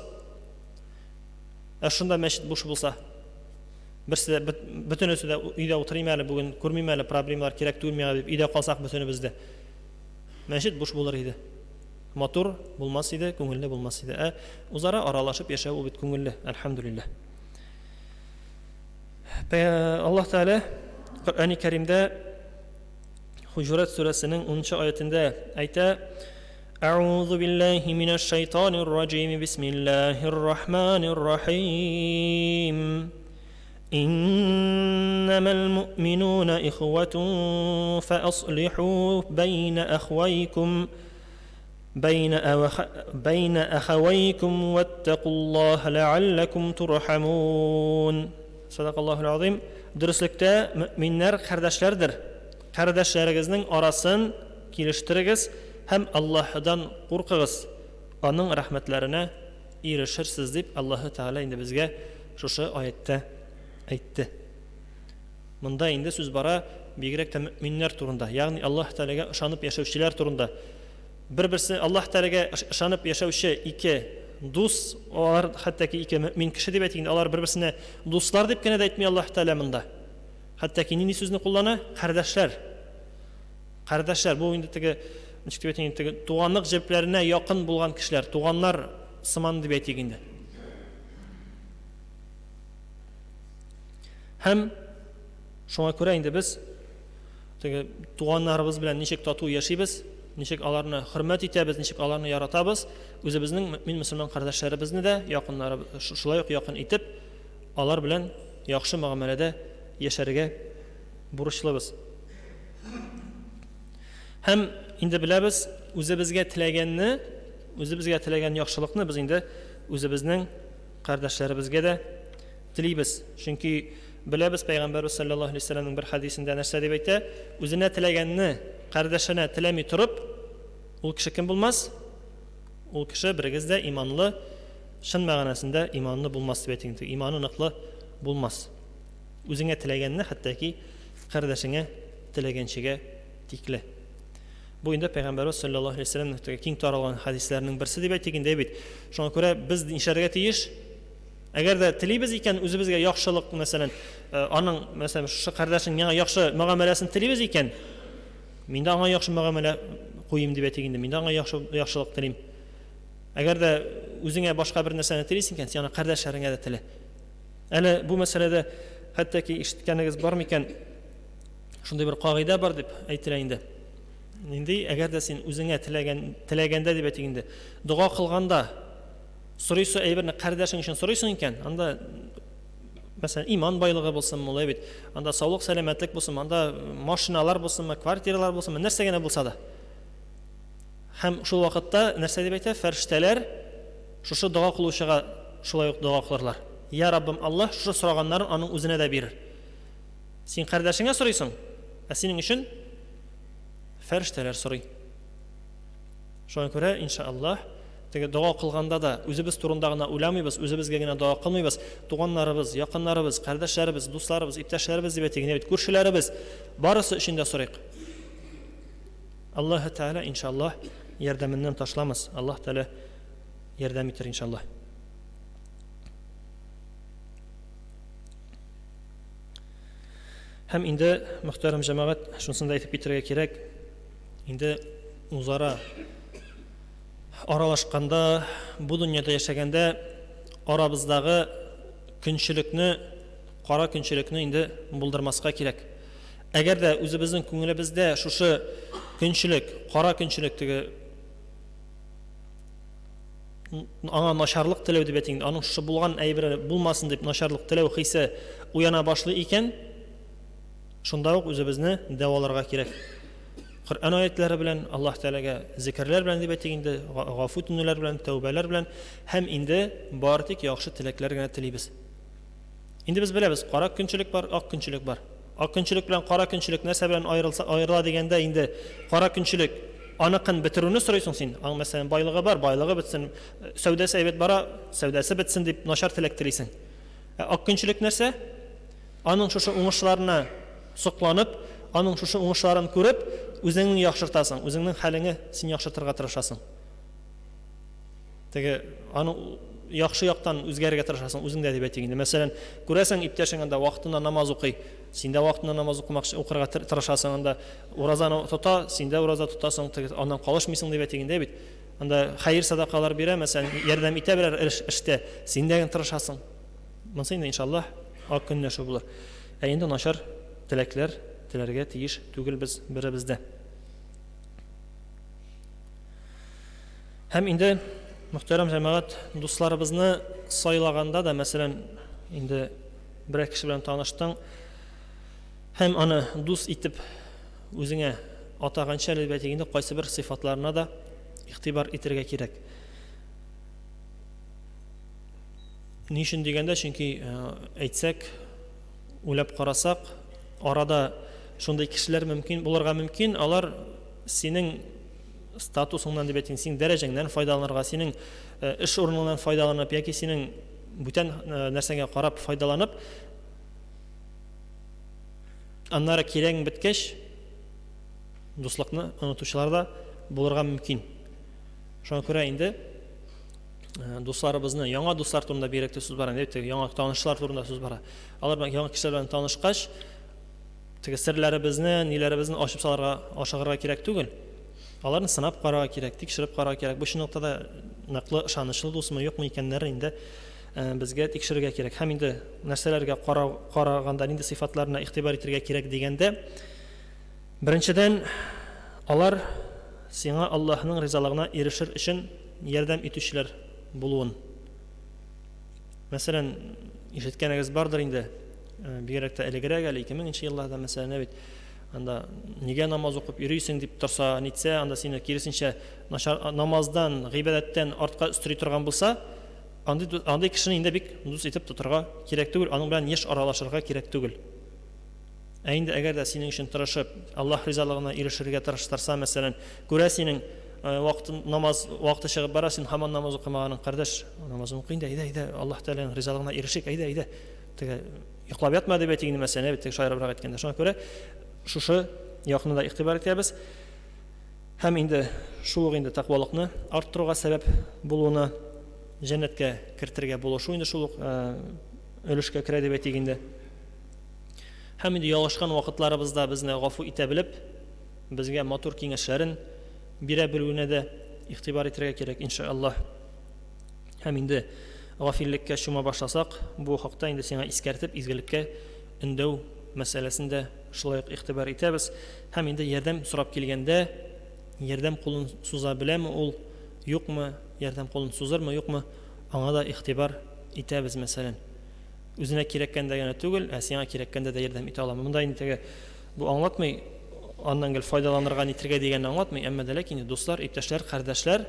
Шунда мәчет буш булса, берсе бөтенесе дә өйдә утырыйм әле, бүген күрмим әле, проблемалар кирәк түгел миңа дип, өйдә калсак бөтенебез дә. Мәчет буш булыр иде. Матур булмас иде, күңелле булмас иде. Үзара аралашып яшәү бит күңелле, әлхәмдүлилләһ. Аллаһ Тәгалә Коръән-и Кәримдә Хуҗурат сүрәсенең 10-нчы аятында әйтә: أعوذ بالله من الشيطان الرجيم بسم الله الرحمن الرحيم إنما المؤمنون إخوة فأصلحوا بين أخويكم واتقوا الله لعلكم ترحمون. صدق الله العظيم. Dürüstlükte müminler kardeşlerdir. Kardeşlerinizin arasın kiliştiriniz. Hem Allah'dan qorqıгыз, onun rahmetlerine erişirsiniz deyip Allahu Teala indi bizge şuşu ayette aytdı. Munda indi söz bara bigirek de müminler turunda, yani Allah Teala'ga ışanıp yaşauşçiler turunda. Bir-birisi Allah Teala'ga ışanıp yaşauşçı iki dus, onlar hatta ki iki mümin kişi deb aytganda, onlar bir-birisine dostlar deb gene de aytmıyor Allah Teala munda. Hatta ki nini sözünü kullana? Kardeşler. Kardeşler bu indi tege nичек дип әйтгәндә, туганлык җепләренә якын булган кешеләр, туганнар сыман дип әйтгәндә. Һәм шуңа күрә инде без теге туганнарыбыз белән ничек тату яшибез, ничек аларны хөрмәт итәбез, ничек аларны яратабыз, үзебезнең мөмин мөселман кардәшләребезне дә якыннары шулай ук якын итеп, алар белән яхшы мөгамәләдә яшәргә бурычлыбыз. Һәм инде беләбез, үзебезгә теләгән яхшылыкны без инде үзебезнең кардәшләребезгә дә телибез. Чөнки беләбез, Пәйгамбәрбез саллаллаһу алейһи ва сәлләмнең бер хадисендә нәрсә дип әйтә? Үзенә теләгәнне кардәшенә теләми торып, ул кеше кем булмас? Ул кеше бирегез дә иманлы, шын мәгънәсендә иманлы булмас дип әйтә. Иманы ныклы булмас. Үзеңә теләгәнне хәтта ки кардәшеңә теләгәнчегә тикле. Бу инде Пәйгамбәрбез саллаллаһу алейһи ва сәлләмнең киң таралган хадисләренең берсе дип әйтгәндә бит. Шуңа күрә без нишәргә тиеш? Әгәр дә телибез икән үзебезгә яхшылык, мәсәлән, аның, мәсәлән, шу кардәшең миңа яхшы мөгамәләсен телибез икән, мин дә аңа яхшы мөгамәлә куйым дип әйтгәндә, мин дә аңа яхшылык телим. Әгәр дә үзеңә башка бер нәрсәне телисең икән, син аны кардәшләреңә дә теле. Әле бу мәсьәләдә хәтта ки ишеткәнегез бар микән? Шундый бер кагыйдә бар дип әйтелә инде. Инде әгәр дә син үзеңә теләгәндә дип әйтгәндә, дуга кылганда сорыйсы әйберне кардәшең өчен сорыйсың икән, анда мәсәлән иман байлыгы булсын, мулай бит, анда саулык, сәламәтлек булсын, анда машиналар булсын, квартиралар булсын, нәрсә генә булса да. Һәм шул вакытта нәрсә дип әйтә? Фәрештәләр шушы дуга кылучыга шулай ук дуга кылырлар. Я Раббым Аллаһ шушы сораганнарын аның үзенә дә бирер. Син кардәшеңә сорыйсың, ә синең өчен фәрештәләр сорый. Шуңа күрә иншааллаһ теге дуга кылганда да үзебез турында гына уйламыйбыз, үзебезгә генә дуга кылмыйбыз, туганнарыбыз, якыннарыбыз, кардәшләребез, дусларыбыз, иптәшләребез дип әйтгәндә бит, күршеләребез барысы өчен дә сорыйк. Аллаһ Тәгалә иншааллаһ ярдәменнән ташламас. Аллаһ Тәгалә ярдәм итер иншааллаһ. Һәм инде мөхтәрәм җәмәгать, шунысын да әйтеп китәргә кирәк. Инде үзара аралашканда, бу дөньяда яшәгәндә арабыздагы көнчелекне, кара көнчелекне инде булдырмаска кирәк. Әгәр дә үзебезнең күңелебездә шушы көнчелек, кара көнчелек теге аңа нашарлык теләү дип әйтик, аның шушы булган әйбере булмасын дип нашарлык теләү хисе уяна башлый икән, шунда ук үзебезне дәваларга кирәк. Коръән аятлары белән, Аллаһ Тәгаләгә зикрләр белән дип әйтик инде, гафу үтенүләр белән, тәүбәләр белән, һәм инде бары тик яхшы теләкләр генә телибез. Инде без беләбез, кара көнчелек бар, ак көнчелек бар. Ак көнчелек белән кара көнчелек нәрсә белән аерыла дигәндә, инде кара көнчелек аныкын бетерүне сорыйсың син. Аң мәсәлән байлыгы бар, байлыгы бетсен, сәүдәсе әйбәт бара, сәүдәсе бетсен дип начар теләк телисең. Ак көнчелек нәрсә? Аның шушы уңышларына сокланып, аның шушы уңышларын күреп, үзеңне яхшыртасың, үзеңнең хәлеңне син яхшыртырга тырышасың. Теге аны яхшы яктан үзгәргә тырышасың, үзеңдә дип әйтик инде. Мәсәлән, күрәсең иптәшең анда вакытында намаз укый, син дә вакытында намаз укымакчы, укырга тырышасың, анда уразаны тота, син дә ураза тотасың, аннан калышмыйсың дип әйтик инде бит. Анда хәйр садакалар бирә, мәсәлән, ярдәм итә берәр эштә, син дә тырышасың. Монсы инде иншаллаһ ак көнләшү булыр. Инде начар теләкләр теләргә тиеш түгел без беребездә. Һәм инде мөхтәрәм җәмәгать, дусларыбызны сайлаганда да, мәсәлән, инде бер кеше белән таныштың, һәм аны дус итеп үзеңә атаганча дип әйтик инде, кайсы бер сыйфатларына да игътибар итәргә кирәк. Ни өчен дигәндә, чөнки әйтсәк, уйлап карасак, арада шундай кешеләр мөмкин булырга мөмкин, алар синең статусыңнан дип әйтик, синең дәрәҗәңнән файдаланырга, синең эш урыныңнан файдаланып, яки синең бүтән нәрсәгә карап файдаланып, аннары кирәгең беткәч, дуслыкны онытучылар да булырга мөмкин. Шуңа күрә инде дусларыбызны, яңа дуслар турында бирәк сүз бара, яңа танышлар турында сүз бара. Алар яңа кешеләр белән танышкач, теге серләребезне, ниләребезне ачып салырга, ашыгырга кирәк түгел. Аларны сынап карарга кирәк, тикшереп карарга кирәк. Бу чынлыкта да ныклы, ышанычлы дусмы, юкмы икәннәрен инде безгә тикшерергә кирәк. Һәм инде нәрсәләргә караганда, инде сыйфатларына игътибар итәргә кирәк дигәндә, беренчедән, алар сиңа Аллаһның ризалыгына ирешер өчен ярдәм итүчеләр булуын. Мәсәлән, ишеткәнегез бардыр инде, бигрәк тә элегрәк, 2000 елларда мәсәлән бит, анда нигә намаз укып йөрисең дип торса, нитсә, анда сине киресенчә намаздан, гыйбадәттән артка өстери торган булса, андый кешене инде бик дус итеп тотарга кирәк түгел, аның белән еш аралашырга кирәк түгел. Инде әгәр дә синең өчен тырышып, Аллаһ ризалыгына ирешергә тырыштырса, мәсәлән, күрә синең намаз вакыты чыгып бара, син һаман намаз укымаганың, кардәш, намазын укый инде, әйдә, Аллаһ Тәгаләнең ризалыгына ирешик, әйдә. Теге йоклап ятма дип әйтик инде, мәсәлән, бит шаярабрак әйткәндә. Шуңа күрә шушы якны да игътибар итәбез. Һәм инде шул инде тақвалыкны арттыруга сәбәп булуына, җәннәткә кертергә булышу инде шул өлешкә керә дип әйтик инде. Һәм инде ялгышкан вакытларыбызда безне гафу итә белеп, безгә матур киңәшләрен бирә белүенә дә игътибар итәргә кирәк, иншааллаһ. Һәм инде гафиллеккә шума башласак, бу хакта инде сиңа искәртеп, изгелеккә өндәү мәсьәләсендә шулай игътибар итәбез. Һәм инде ярдәм сорап килгәндә, ярдәм кулын суза беләме ул, юкмы, ярдәм кулын сузырмы, юкмы, аңа да игътибар итәбез. Мәсәлән, үзенә кирәккәндә генә түгел, сиңа кирәккәндә дә ярдәм итә аламы. Монда инде бу аңлатмый, аннан гел файдаланырга нитергә дигәнне аңлатмый, әмма дә ләкин дуслар, иптәшләр, кардәшләр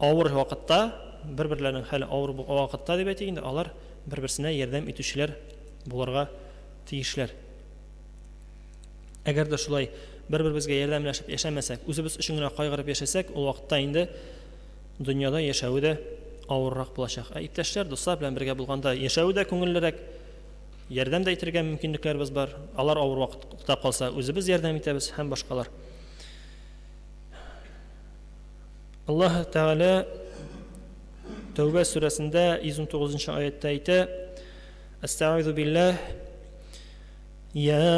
авыр вакытта, бер-берләренең хәле авыр вакытта дип әйтик инде, алар бер-берсенә ярдәм итүчеләр булырга тиешләр. Әгәр дә шулай бер-беребезгә ярдәмләшеп яшәмәсәк, үзебез өчен генә кайгырып яшәсәк, ул вакытта инде дөньяда яшәү дә авыррак булачак. Иптәшләр, дуслар белән бергә булганда яшәү дә күңеллерәк, ярдәм дә итәргә мөмкинлекләребез бар. Алар авыр вакытта калса, үзебез ярдәм итәбез һәм башкалар. Аллаһ Тәгалә Тәүбә сүрәсендә 119-нчы аятта әйтә: "Астагъизу биллаһ يا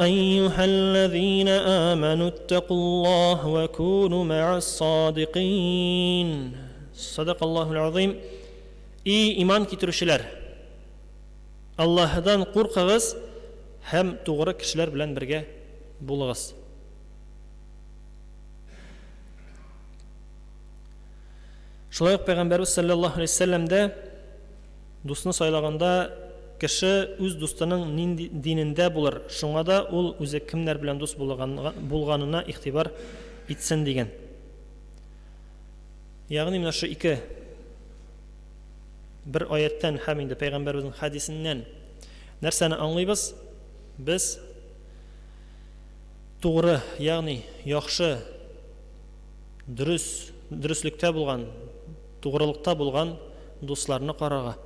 أيها الذين آمنوا اتقوا الله وكونوا مع الصادقين". صدق الله العظيم. إيمان كترشلر، Allah'dan qorqıгыз һәм тугры кешеләр белән бергә булыгыз. Шулай ук Пәйгамбәрбез саллаллаху алейхи вассалам да дусны сайлаганда кеше үз дустының нинди динендә булыр, шуңа да ул үзе кемнәр белән дус булганына игътибар итсен дигән. Ягъни менә шу ике бер аяттан һәм инде Пәйгамбәрбезнең хадисеннән нәрсәне аңлыйбыз? Без тугры, ягъни яхшы, дөреслектә булган, тугрылыкта булган дусларны карарга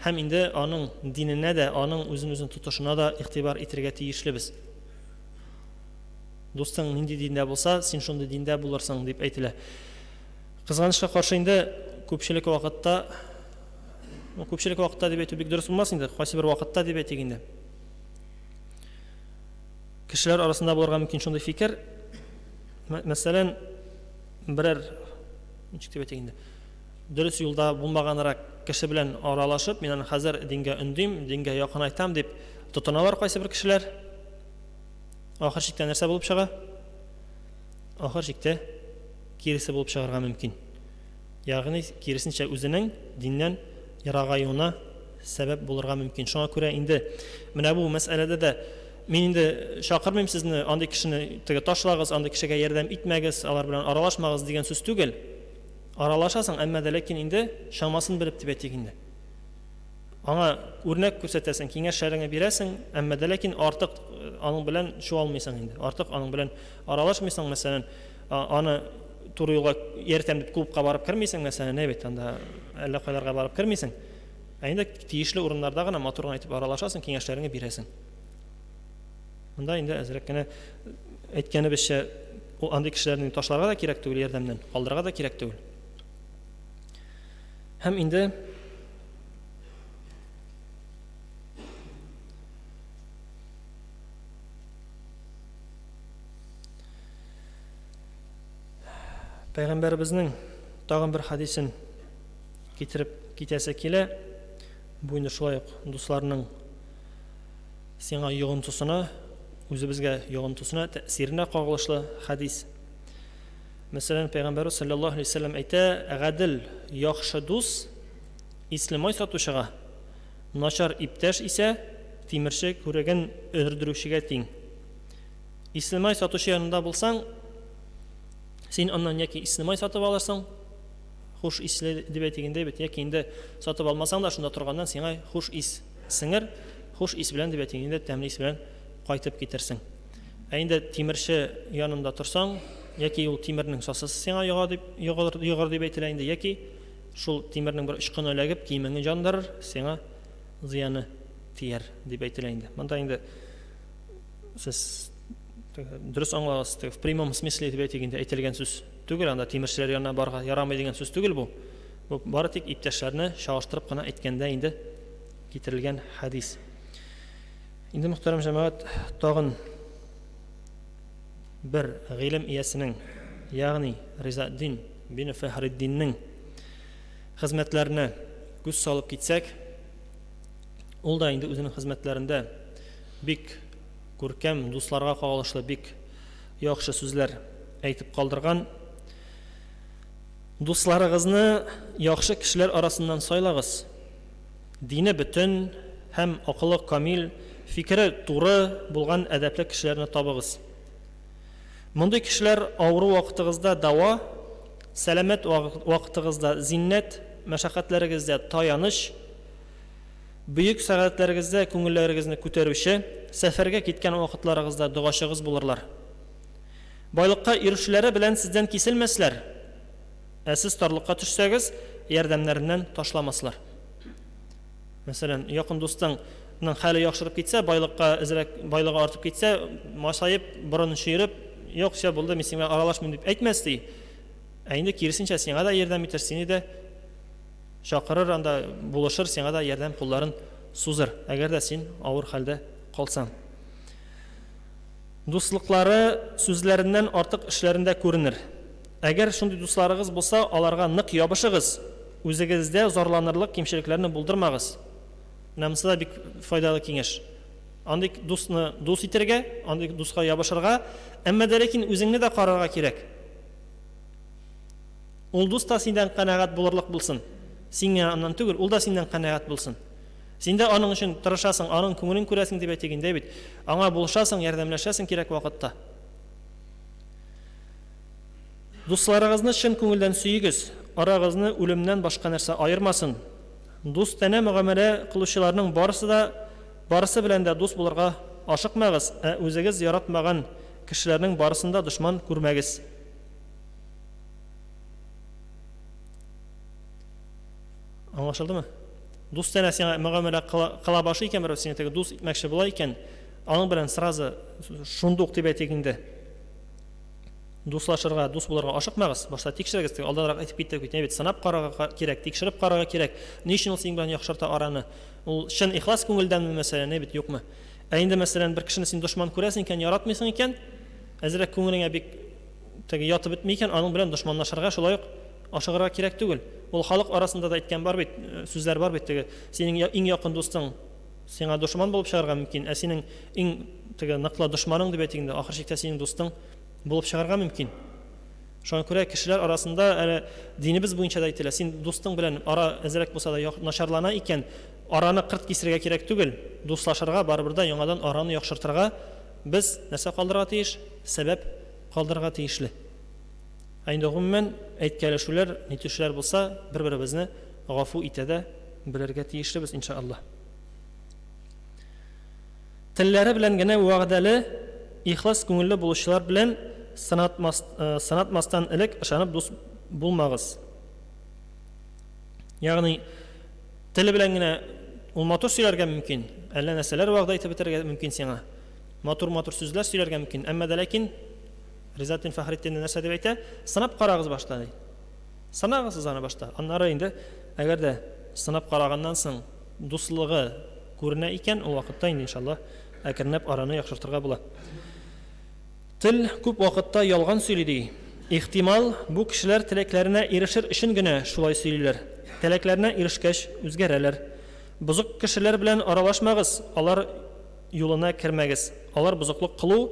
һәм инде аның диненә дә, аның үзен тотышына да игътибар итәргә тиешлебез. Дустың нинди диндә булса, син шундый диндә булырсың дип әйтелә. Кызганычка каршы инде күпчелек вакытта дип әйтү бик дөрес булмас инде, кайсы бер вакытта дип әйтик инде. Кешеләр арасында булырга мөмкин шундый фикер. Мәсәлән, берәр ничек дип әйтик инде, дөрес юлда булмаганрак кеше белән аралашып, мин аны хәзер дингә өндим, дингә якын айтам дип тотыналар кайсы бер кешеләр. Ахыр чиктә нәрсә булып чыга? Ахыр чиктә киресе булып чыгарга мөмкин. Ягъни киресенчә үзенең диннән ерагаюына сәбәп булырга мөмкин. Шуңа күрә инде менә бу мәсьәләдә дә мин инде шакырмыйм сезне андый кешене ташлагыз, андый кешегә ярдәм итмәгез, алар белән аралашмагыз дигән сүз түгел. Аралашасың, әмма дә ләкин инде шамасын белеп дип әйтик инде. Аңа үрнәк күрсәтәсең, киңәшләреңне бирәсең, әмма дә ләкин артык аның белән шуалмыйсың инде. Артык аның белән аралашмыйсың, мәсәлән, аны туры юлга ярдәм дип клубка барып кермисең, мәсәлән, бит анда әллә кайларга барып кермисең. Инде тиешле урыннарда гына матур гына әйтеп аралашасың, киңәшләреңне бирәсең. Монда инде әзрәк кенә әйткәнебезчә, ул андый кешеләрне ташларга да кирәк түгел, ярдәмнән калдырырга да кирәк түгел. Һәм инде Пәйгамбәрбезнең тагын бер хадисен китереп китәсе килә. Бу инде шулай ук дусларның сиңа йогынтысына, үзебезгә йогынтысына, тәэсиренә кагылышлы хадис. Мәсәлән, Пәйгамбәрбез саллаллаху алейхи вассалам әйтә: "Гадел, яхшы дус ислемай сатучыга, начар иптәш исә тимерче күреген өрдерүчегә тиң." Ислемай сатучы янында булсаң, син аннан яки ислемай сатып алырсың, хуш исле дип әйтгәндә бит, яки инде сатып алмасаң да шунда торганнан сиңа хуш ис сеңер, хуш ис белән дип әйтгәндә тәмле ис белән кайтып китерсең. Ә инде тимерче янында торсаң, яки ул тимернең сасысы сиңа йогыр дип әйтелә инде, яки шул тимернең бер ычкыны эләгеп киемеңне жандырыр, сиңа зыяны тияр дип әйтелә инде. Монда инде сез дөрес аңлагыз, в прямом смысле дип әйтгәндә әйтелгән сүз түгел, анда тимерчеләр янына барга ярамый дигән сүз түгел бу. Бу бары тик иптәшләрне чагыштырып кына әйткәндә инде китерелгән хадис. Инде мөхтәрәм җәмәгать, тагын бер гыйлем иясенең, ягъни Ризаддин бин Фахриддиннең хезмәтләренә күз салып китсәк, ул да инде үзенең хезмәтләрендә бик күркәм, дусларга кагылышлы бик яхшы сүзләр әйтеп калдырган. Дусларыгызны яхшы кешеләр арасыннан сайлагыз. Дине бөтен һәм акылы камил, фикере туры булган әдәпле кешеләрне табыгыз. Мондый кешеләр авыру вакытыгызда дава, сәламәт вакытыгызда зиннәт, мәшәкатьләрегездә таяныч, бөек сәгатьләрегездә күңелләрегезне күтәрүче, сәфәргә киткән вакытларыгызда дугачыгыз булырлар. Байлыкка ирешүләре белән сездән киселмәсләр. Ә сез тарлыкка төшсәгез, ярдәмнәреннән ташламаслар. Мәсәлән, якын дустыңның хәле яхшырып китсә, байлыгы артып китсә, масайып, борын шыйрып, "Юк, все булды, мин сиңа аралашмыйм" дип әйтмәс ди. Ә инде киресенчә сиңа да ярдәм итер, сине дә шакырыр, анда булышыр, сиңа да ярдәм кулларын сузыр, әгәр дә син авыр хәлдә калсаң. Дуслыклары сүзләреннән артык эшләрендә күренер. Әгәр шундый дусларыгыз булса, аларга нык ябышыгыз. Үзегездә зарланырлык кимчелекләрне булдырмагыз. Намысы да бик файдалы киңәш. Андый дусны дус итәргә, андый дуска ябышырга, әмма дә ләкин үзеңне дә карарга кирәк. Ул дус та синдән канәгать булырлык булсын. Сиңа аннан түгел, ул да синдән канәгать булсын. Син дә аның өчен тырышасың, аның күңелен күрәсең дип әйтгәндә бит. Аңа булышасың, ярдәмләшәсең кирәк вакытта. Дусларыгызны чын күңелдән сөйегез. Арагызны үлемнән башка нәрсә аермасын. Дус тәне мөгамәлә кылучыларның барысы белән дә дус булырга ашыкмагыз, үзегез яратмаган кешеләрнең барысында дошман күрмәгез. Аңлашылдымы? Дус тәне сиңа мөгамәлә кыла башы икән, берәү сиңа теге дус итмәкче була икән, аның белән сразу шундук дип әйтгәндә дуслашырга, дус булырга ашыкмагыз. Башта тикшерегез, алдарак әйтеп киттек бит, бит санап карарга кирәк, тикшереп карарга кирәк. Ни өчен ул синең белән яхшырта араны? Ул чын ихлас күңелдәнме мәсьәлә, бит юкмы? Инде мәсәлән бер кешене син дошман күрәсең икән, яратмыйсың икән, әзрәк күңелеңә бик теге ятып бетми икән, аның белән дошманлашырга шулай ук ашыгырга кирәк түгел. Ул халык арасында да әйткән бар бит, сүзләр бар бит, теге синең иң якын дустың сиңа дошман булып чыгарга мөмкин, ә синең иң теге ныклы дошманың дип әйтгәндә, ахыр чиктә синең дустың булып чыгарга мөмкин. Шуңа күрә кешеләр арасында әле динебез буенча да әйтелә, син дустың белән ара әзрәк булса да начарлана икән, араны кырт кисергә кирәк түгел. Дуслашырга, барыбер да яңадан араны яхшыртырга без нәрсә калдырга тиеш? Сәбәп калдырга тиешле. Инде гомумән әйткәләшүләр, нитүшләр булса, бер-беребезне гафу итә дә белергә тиешлебез иншааллах. Телләре белән генә вәгъдәле, ихлас күңелле булучылар белән сынатмастан элек ышанып дус булмагыз. Ягъни теле белән генә ул матур сөйләргә мөмкин, әллә нәрсәләр вәгъдә итеп бетәргә мөмкин сиңа. Матур сүзләр сөйләргә мөмкин, әмма дә ләкин Ризатин Фахриддин нәрсә дип әйтә? Сынап карагыз башта. Санагыз аны башта. Аннары инде әгәр дә сынап караганнан соң дуслыгы күренә икән, ул вакытта инде иншаллах әкренләп араны яхшыртырга була. Тел күп вакытта ялган сөйли ди. Ихтимал бу кешеләр теләкләренә ирешер өчен генә шулай сөйлиләр. Теләкләренә ирешкәч үзгәрәләр. Бузык кешеләр белән аралашмагыз, алар юлына кирмәгез. Алар бузыклык кылу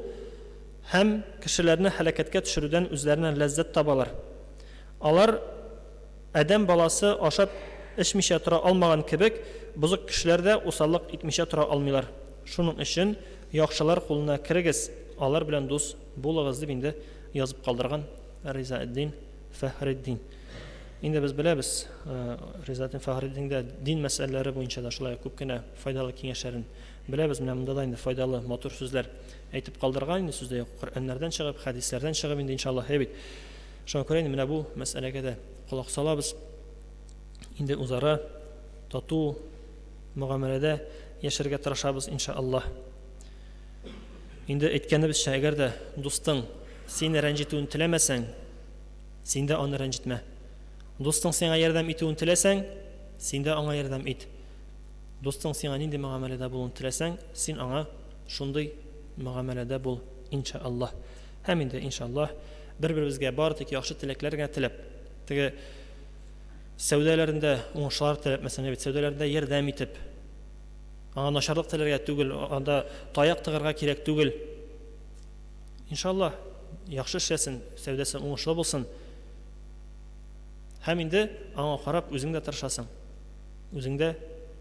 һәм кешеләрне һәлакәткә төшерүдән үзләренә ләззәт табалар. Алар адәм баласы ашап эчмичә тора алмаган кебек, бузык кешеләр дә усаллык итмичә тора алмыйлар. Шуның өчен яхшылар кулына кирегез, алар белән дус булыгыз дип инде язып калдырган Ризатин Фахриддин. Инде без беләбез, Ризатин Фахриддин дә дин мәсьәләләре буенча да шулай күп кенә файдалы киңәшләрен беләбез. Менә монда да инде файдалы матур сүзләр әйтеп калдырган, инде сүздә Коръәннәрдән чыгып, хәдисләрдән чыгып инде иншаллах бит. Шуңа күрә инде менә бу мәсьәләгә дә кулак салабыз. Инде үзара тату мөгамәләдә яшәргә тырышабыз иншаллах. Инде әйткәнебезчә, әгәр дә дустың сине рәнҗетүен теләмәсәң, син дә аны рәнҗетмә. Дустың сиңа ярдәм итүен теләсәң, син дә аңа ярдәм ит. Дустың сиңа нинди мөгамәләдә булуын теләсәң, син аңа шундый мөгамәләдә бул иншаллах. Һәм инде иншаллах бер-беребезгә бары тик яхшы теләкләр генә теләп, теге сәүдәләрендә уңышлар теләп, мәсәлән, сәүдәләрендә ярдәм итеп, аңа начарлык теләргә түгел, анда таяк тыгырга кирәк түгел. Иншаллах яхшы эшләсен, сәүдәсе уңышлы булсын. Һәм инде аңа карап үзең дә тырышасың. Үзең дә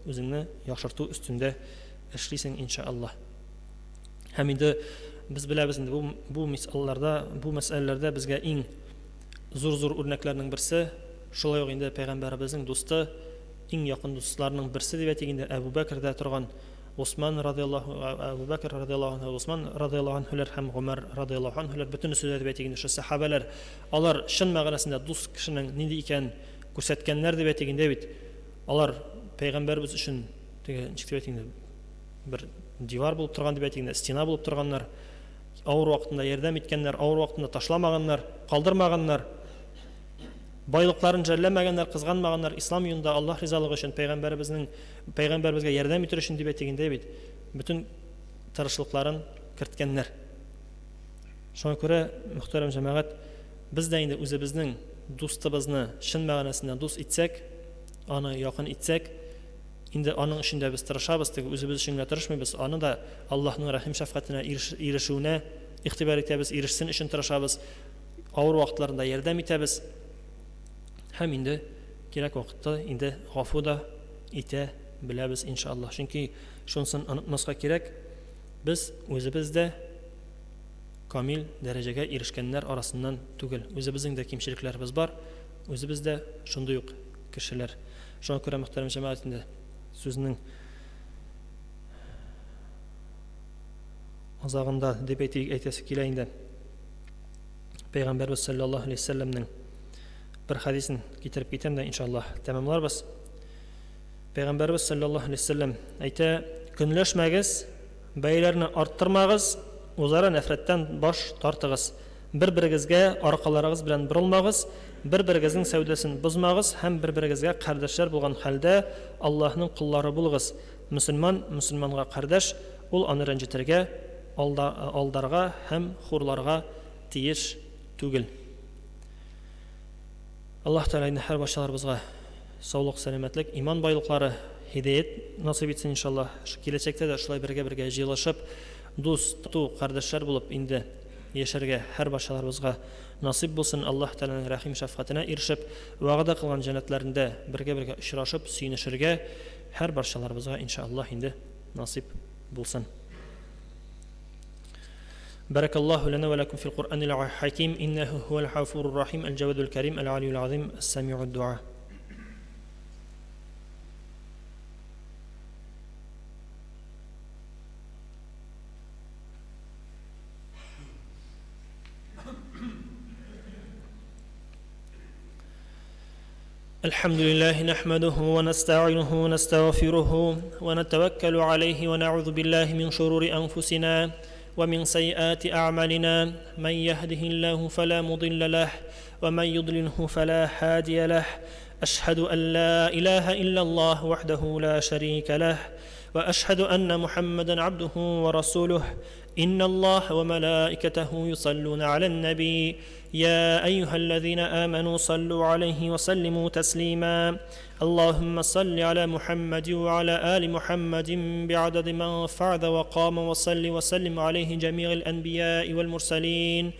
үзеңне яхшырту өстендә эшлисең иншаллах. Һәм инде без беләбез инде бу мисалларда, бу мәсьәләләрдә безгә иң зур үрнәкләрнең берсе, шулай ук инде пәйгамбәребезнең дусты, иң якын дусларының берсе дип әйтгәндә Әбу Бәкрдә торган Усман радиллаһу Әбу Бәкр радиллаһу анһу, Усман радиллаһу анһулар һәм Гомар радиллаһу анһулар бөтен сүзләр дип әйтгәндә шу сахабалар, алар чын мәгънәсендә дус кешенең нинди икән күрсәткәннәр дип әйтгәндә бит, алар пәйгамбәрбез өчен теге ничек дип әйтгәндә бер дивар булып торган дип әйтгәндә, стена булып торганнар, авыр вакытында ярдәм иткәннәр, авыр вакытында ташламаганнар, калдырмаганнар. Байлыкларын жәлләмәгәннәр, кызганмаганнар, ислам юлында Аллаһ ризалыгы өчен пәйгамбәребезгә ярдәм итер өчен дип әйтгәндә бит, бөтен тырышлыкларын керткәннәр. Шуңа күрә, мөхтәрәм җәмәгать, без дә инде үзебезнең дустыбызны чын мәгънәсендә дус итсәк, аны якын итсәк, инде аның өчен дә без тырышабыз, теге үзебез өчен генә тырышмыйбыз, аны да Аллаһның рәхим шәфкатенә ирешүенә игътибар итәбез, ирешсен өчен тырышабыз, авыр вакытларында ярдәм итәбез. һәм инде кирәк вакытта инде гафу да итә беләбез иншаллаһ. Чөнки шунысын онытмаска кирәк, без үзебездә камил дәрәҗәгә ирешкәннәр арасыннан түгел. Үзебезнең дә кимчелекләребез бар, үзебездә шундый ук кешеләр. Шуңа күрә мөхтәрәм җәмәгать инде сүзнең азагында дип әйтәсе килә инде. Пәйгамбәрбез саллаллаһу алейһи ва сәлләмнең бер хадисен китереп китәм дә иншаллаһ тәмамларбыз. Пәйгамбәрбез саллаллаһу алейһи ва сәлләм әйтә: "Көнләшмәгез, бәйләрне арттырмагыз, үзара нәфрәттән баш тартыгыз. Бер-берегезгә аркаларыгыз белән борылмагыз, бер-берегезнең сәүдәсен бозмагыз һәм бер-берегезгә кардәшләр булган хәлдә Аллаһның куллары булыгыз. Мөселман мөселманга кардәш, ул аны рәнҗетергә, алдарга һәм хурларга тиеш түгел." Аллаһ Тәгалә һәр барчаларыбызга саулык, сәламәтлек, иман байлыклары, һидаят насыйп итсен иншаллаһ. Киләчәктә дә шулай бергә җыелышып, дус, ту, кардәшләр булып инде яшәргә һәр барчаларыбызга насыйп булсын. Аллаһ Тәгаләнең рәхим шәфкатенә ирешеп, вәгъдә кылган җәннәтләрендә бергә очрашып, сөенешергә һәр барчаларыбызга иншаллаһ инде насыйп булсын. بارك الله لنا ولكم في القرآن الحكيم إنه هو الغفور الرحيم الجواد الكريم العلي العظيم السميع الدعاء. الحمد لله نحمده ونستعينه ونستغفره ونتوكل عليه ونعوذ بالله من شرور أنفسنا ومن سيئات أعمالنا. من يهده الله فلا مضل له ومن يضلله فلا هادي له. أشهد أن لا إله إلا الله وحده لا شريك له وأشهد أن محمدا عبده ورسوله. إن الله وملائكته يصلون على النبي يا أيها الذين آمنوا صلوا عليه وسلموا تسليما. اللهم صل على محمد وعلى آل محمد بعدد من فرد وقام وصل وسلم عليه جميع الأنبياء والمرسلين.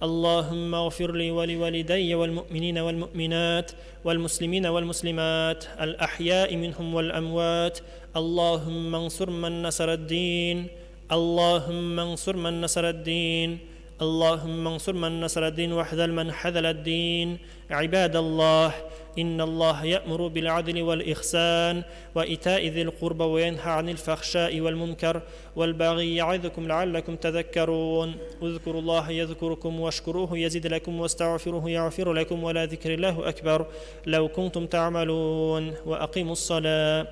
اللهم اغفر لي ولوالدي والمؤمنين والمؤمنات والمسلمين والمسلمات الأحياء منهم والأموات. اللهم انصر من نصر الدين. اللهم انصر من نصر الدين. اللهم انصر من نصر الدين واحذل من حذل الدين. عباد الله، إن الله يأمر بالعدل والإحسان وإيتاء ذي القربى وينهى عن الفحشاء والمنكر والبغي يعظكم لعلكم تذكرون. اذكروا الله يذكركم واشكروه يزد لكم واستغفروه يغفر لكم ولذكر الله أكبر لو كنتم تعملون. وأقيموا الصلاة.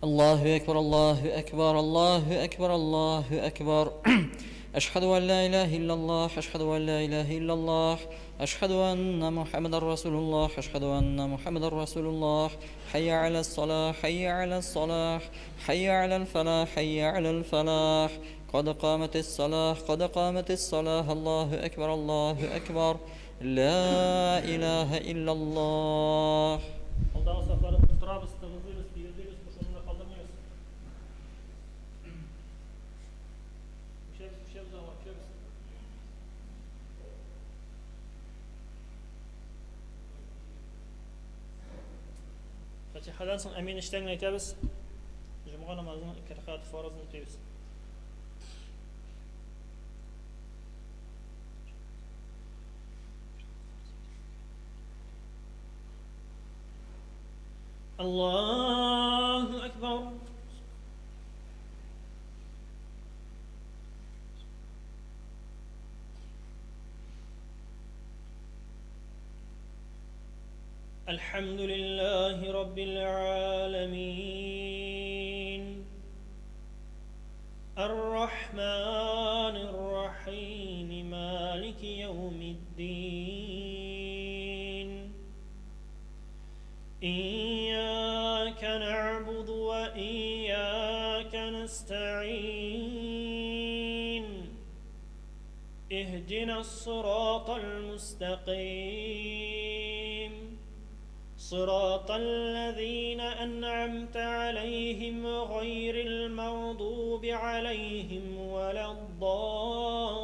الله أكبر الله أكبر الله أكبر الله أكبر. أشهد أن لا إله إلا الله أشهد أن لا إله إلا الله أشهد أن محمد رسول الله أشهد أن محمد رسول الله. حي على الصلاة حي على الصلاة حي على الفلاح حي على الفلاح. قد قامت الصلاة قد قامت الصلاة. الله أكبر الله أكبر. لا إله إلا الله.
Fatihadan so'ng amin ishdan aytamiz. Juma namozining 2 rakat farzini o'qiymiz. Allahu akbar. الحمد لله رب العالمين الرحمن الرحيم مالك يوم الدين. إياك نعبد وإياك نستعين. اهدنا الصراط المستقيم صراط الذين أنعمت عليهم غير المغضوب عليهم ولا الضالين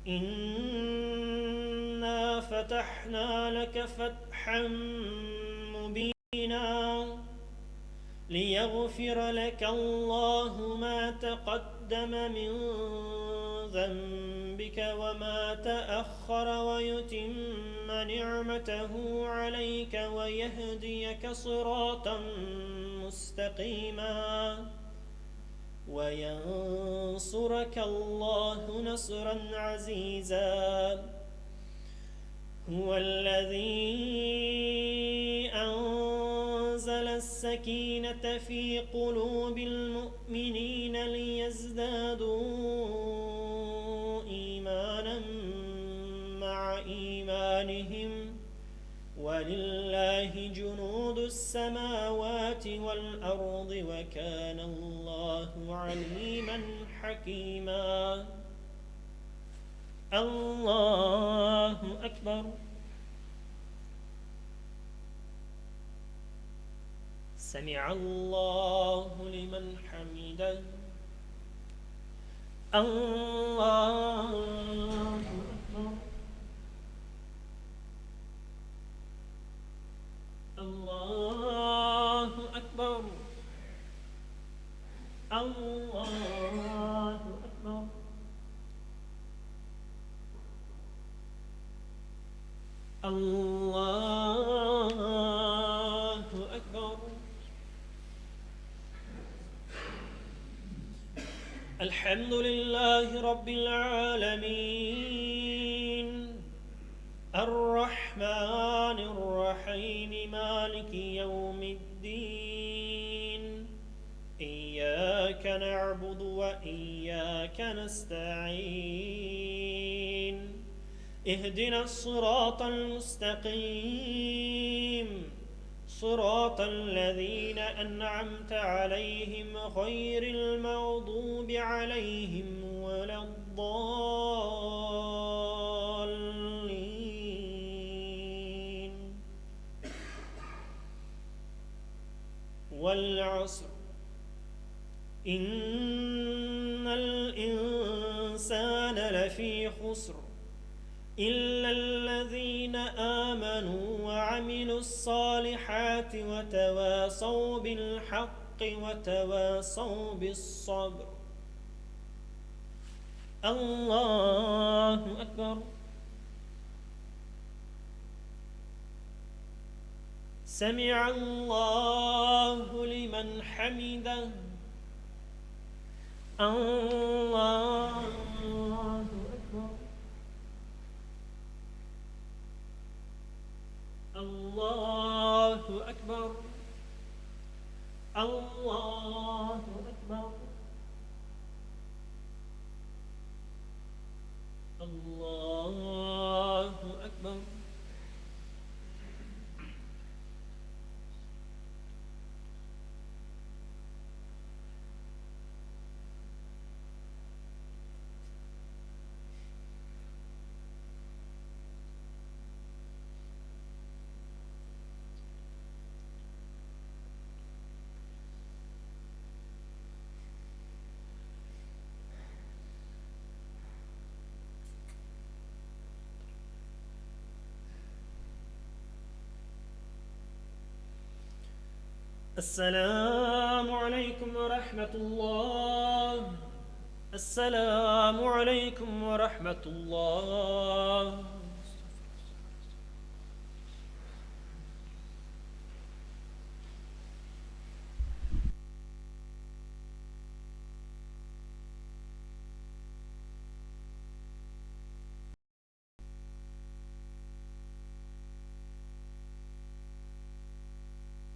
إنا فتحنا لك فتحا مبينا ليغفر لك الله ما تقدم من ذنبك وما تأخر ويتم نعمته عليك ويهديك صراطا مستقيما وينصرك الله نصرا عزيزا هو الذي أنزل السكينة في قلوب المؤمنين ليزدادوا إيمانا مع إيمانهم ولله جنود السماوات والأرض وكان الله عليما حكيما الله أكبر سمع الله لمن حمده الله أكبر الله أكبر الله أكبر الله أكبر الحمد لله رب العالمين الرحمن الرحيم مالك يوم الدين إياك نعبد وإياك نستعين اهدنا الصراط المستقيم صراط الذين أنعمت عليهم غير المغضوب عليهم ولا الضالين والعصر إن الإنسان لفي خسر إلا الذين آمنوا وعملوا الصالحات وتواصوا بالحق وتواصوا بالصبر الله أكبر سمع الله لمن حمده الله أكبر الله أكبر الله أكبر الله أكبر السلام عليكم ورحمة الله السلام عليكم ورحمة الله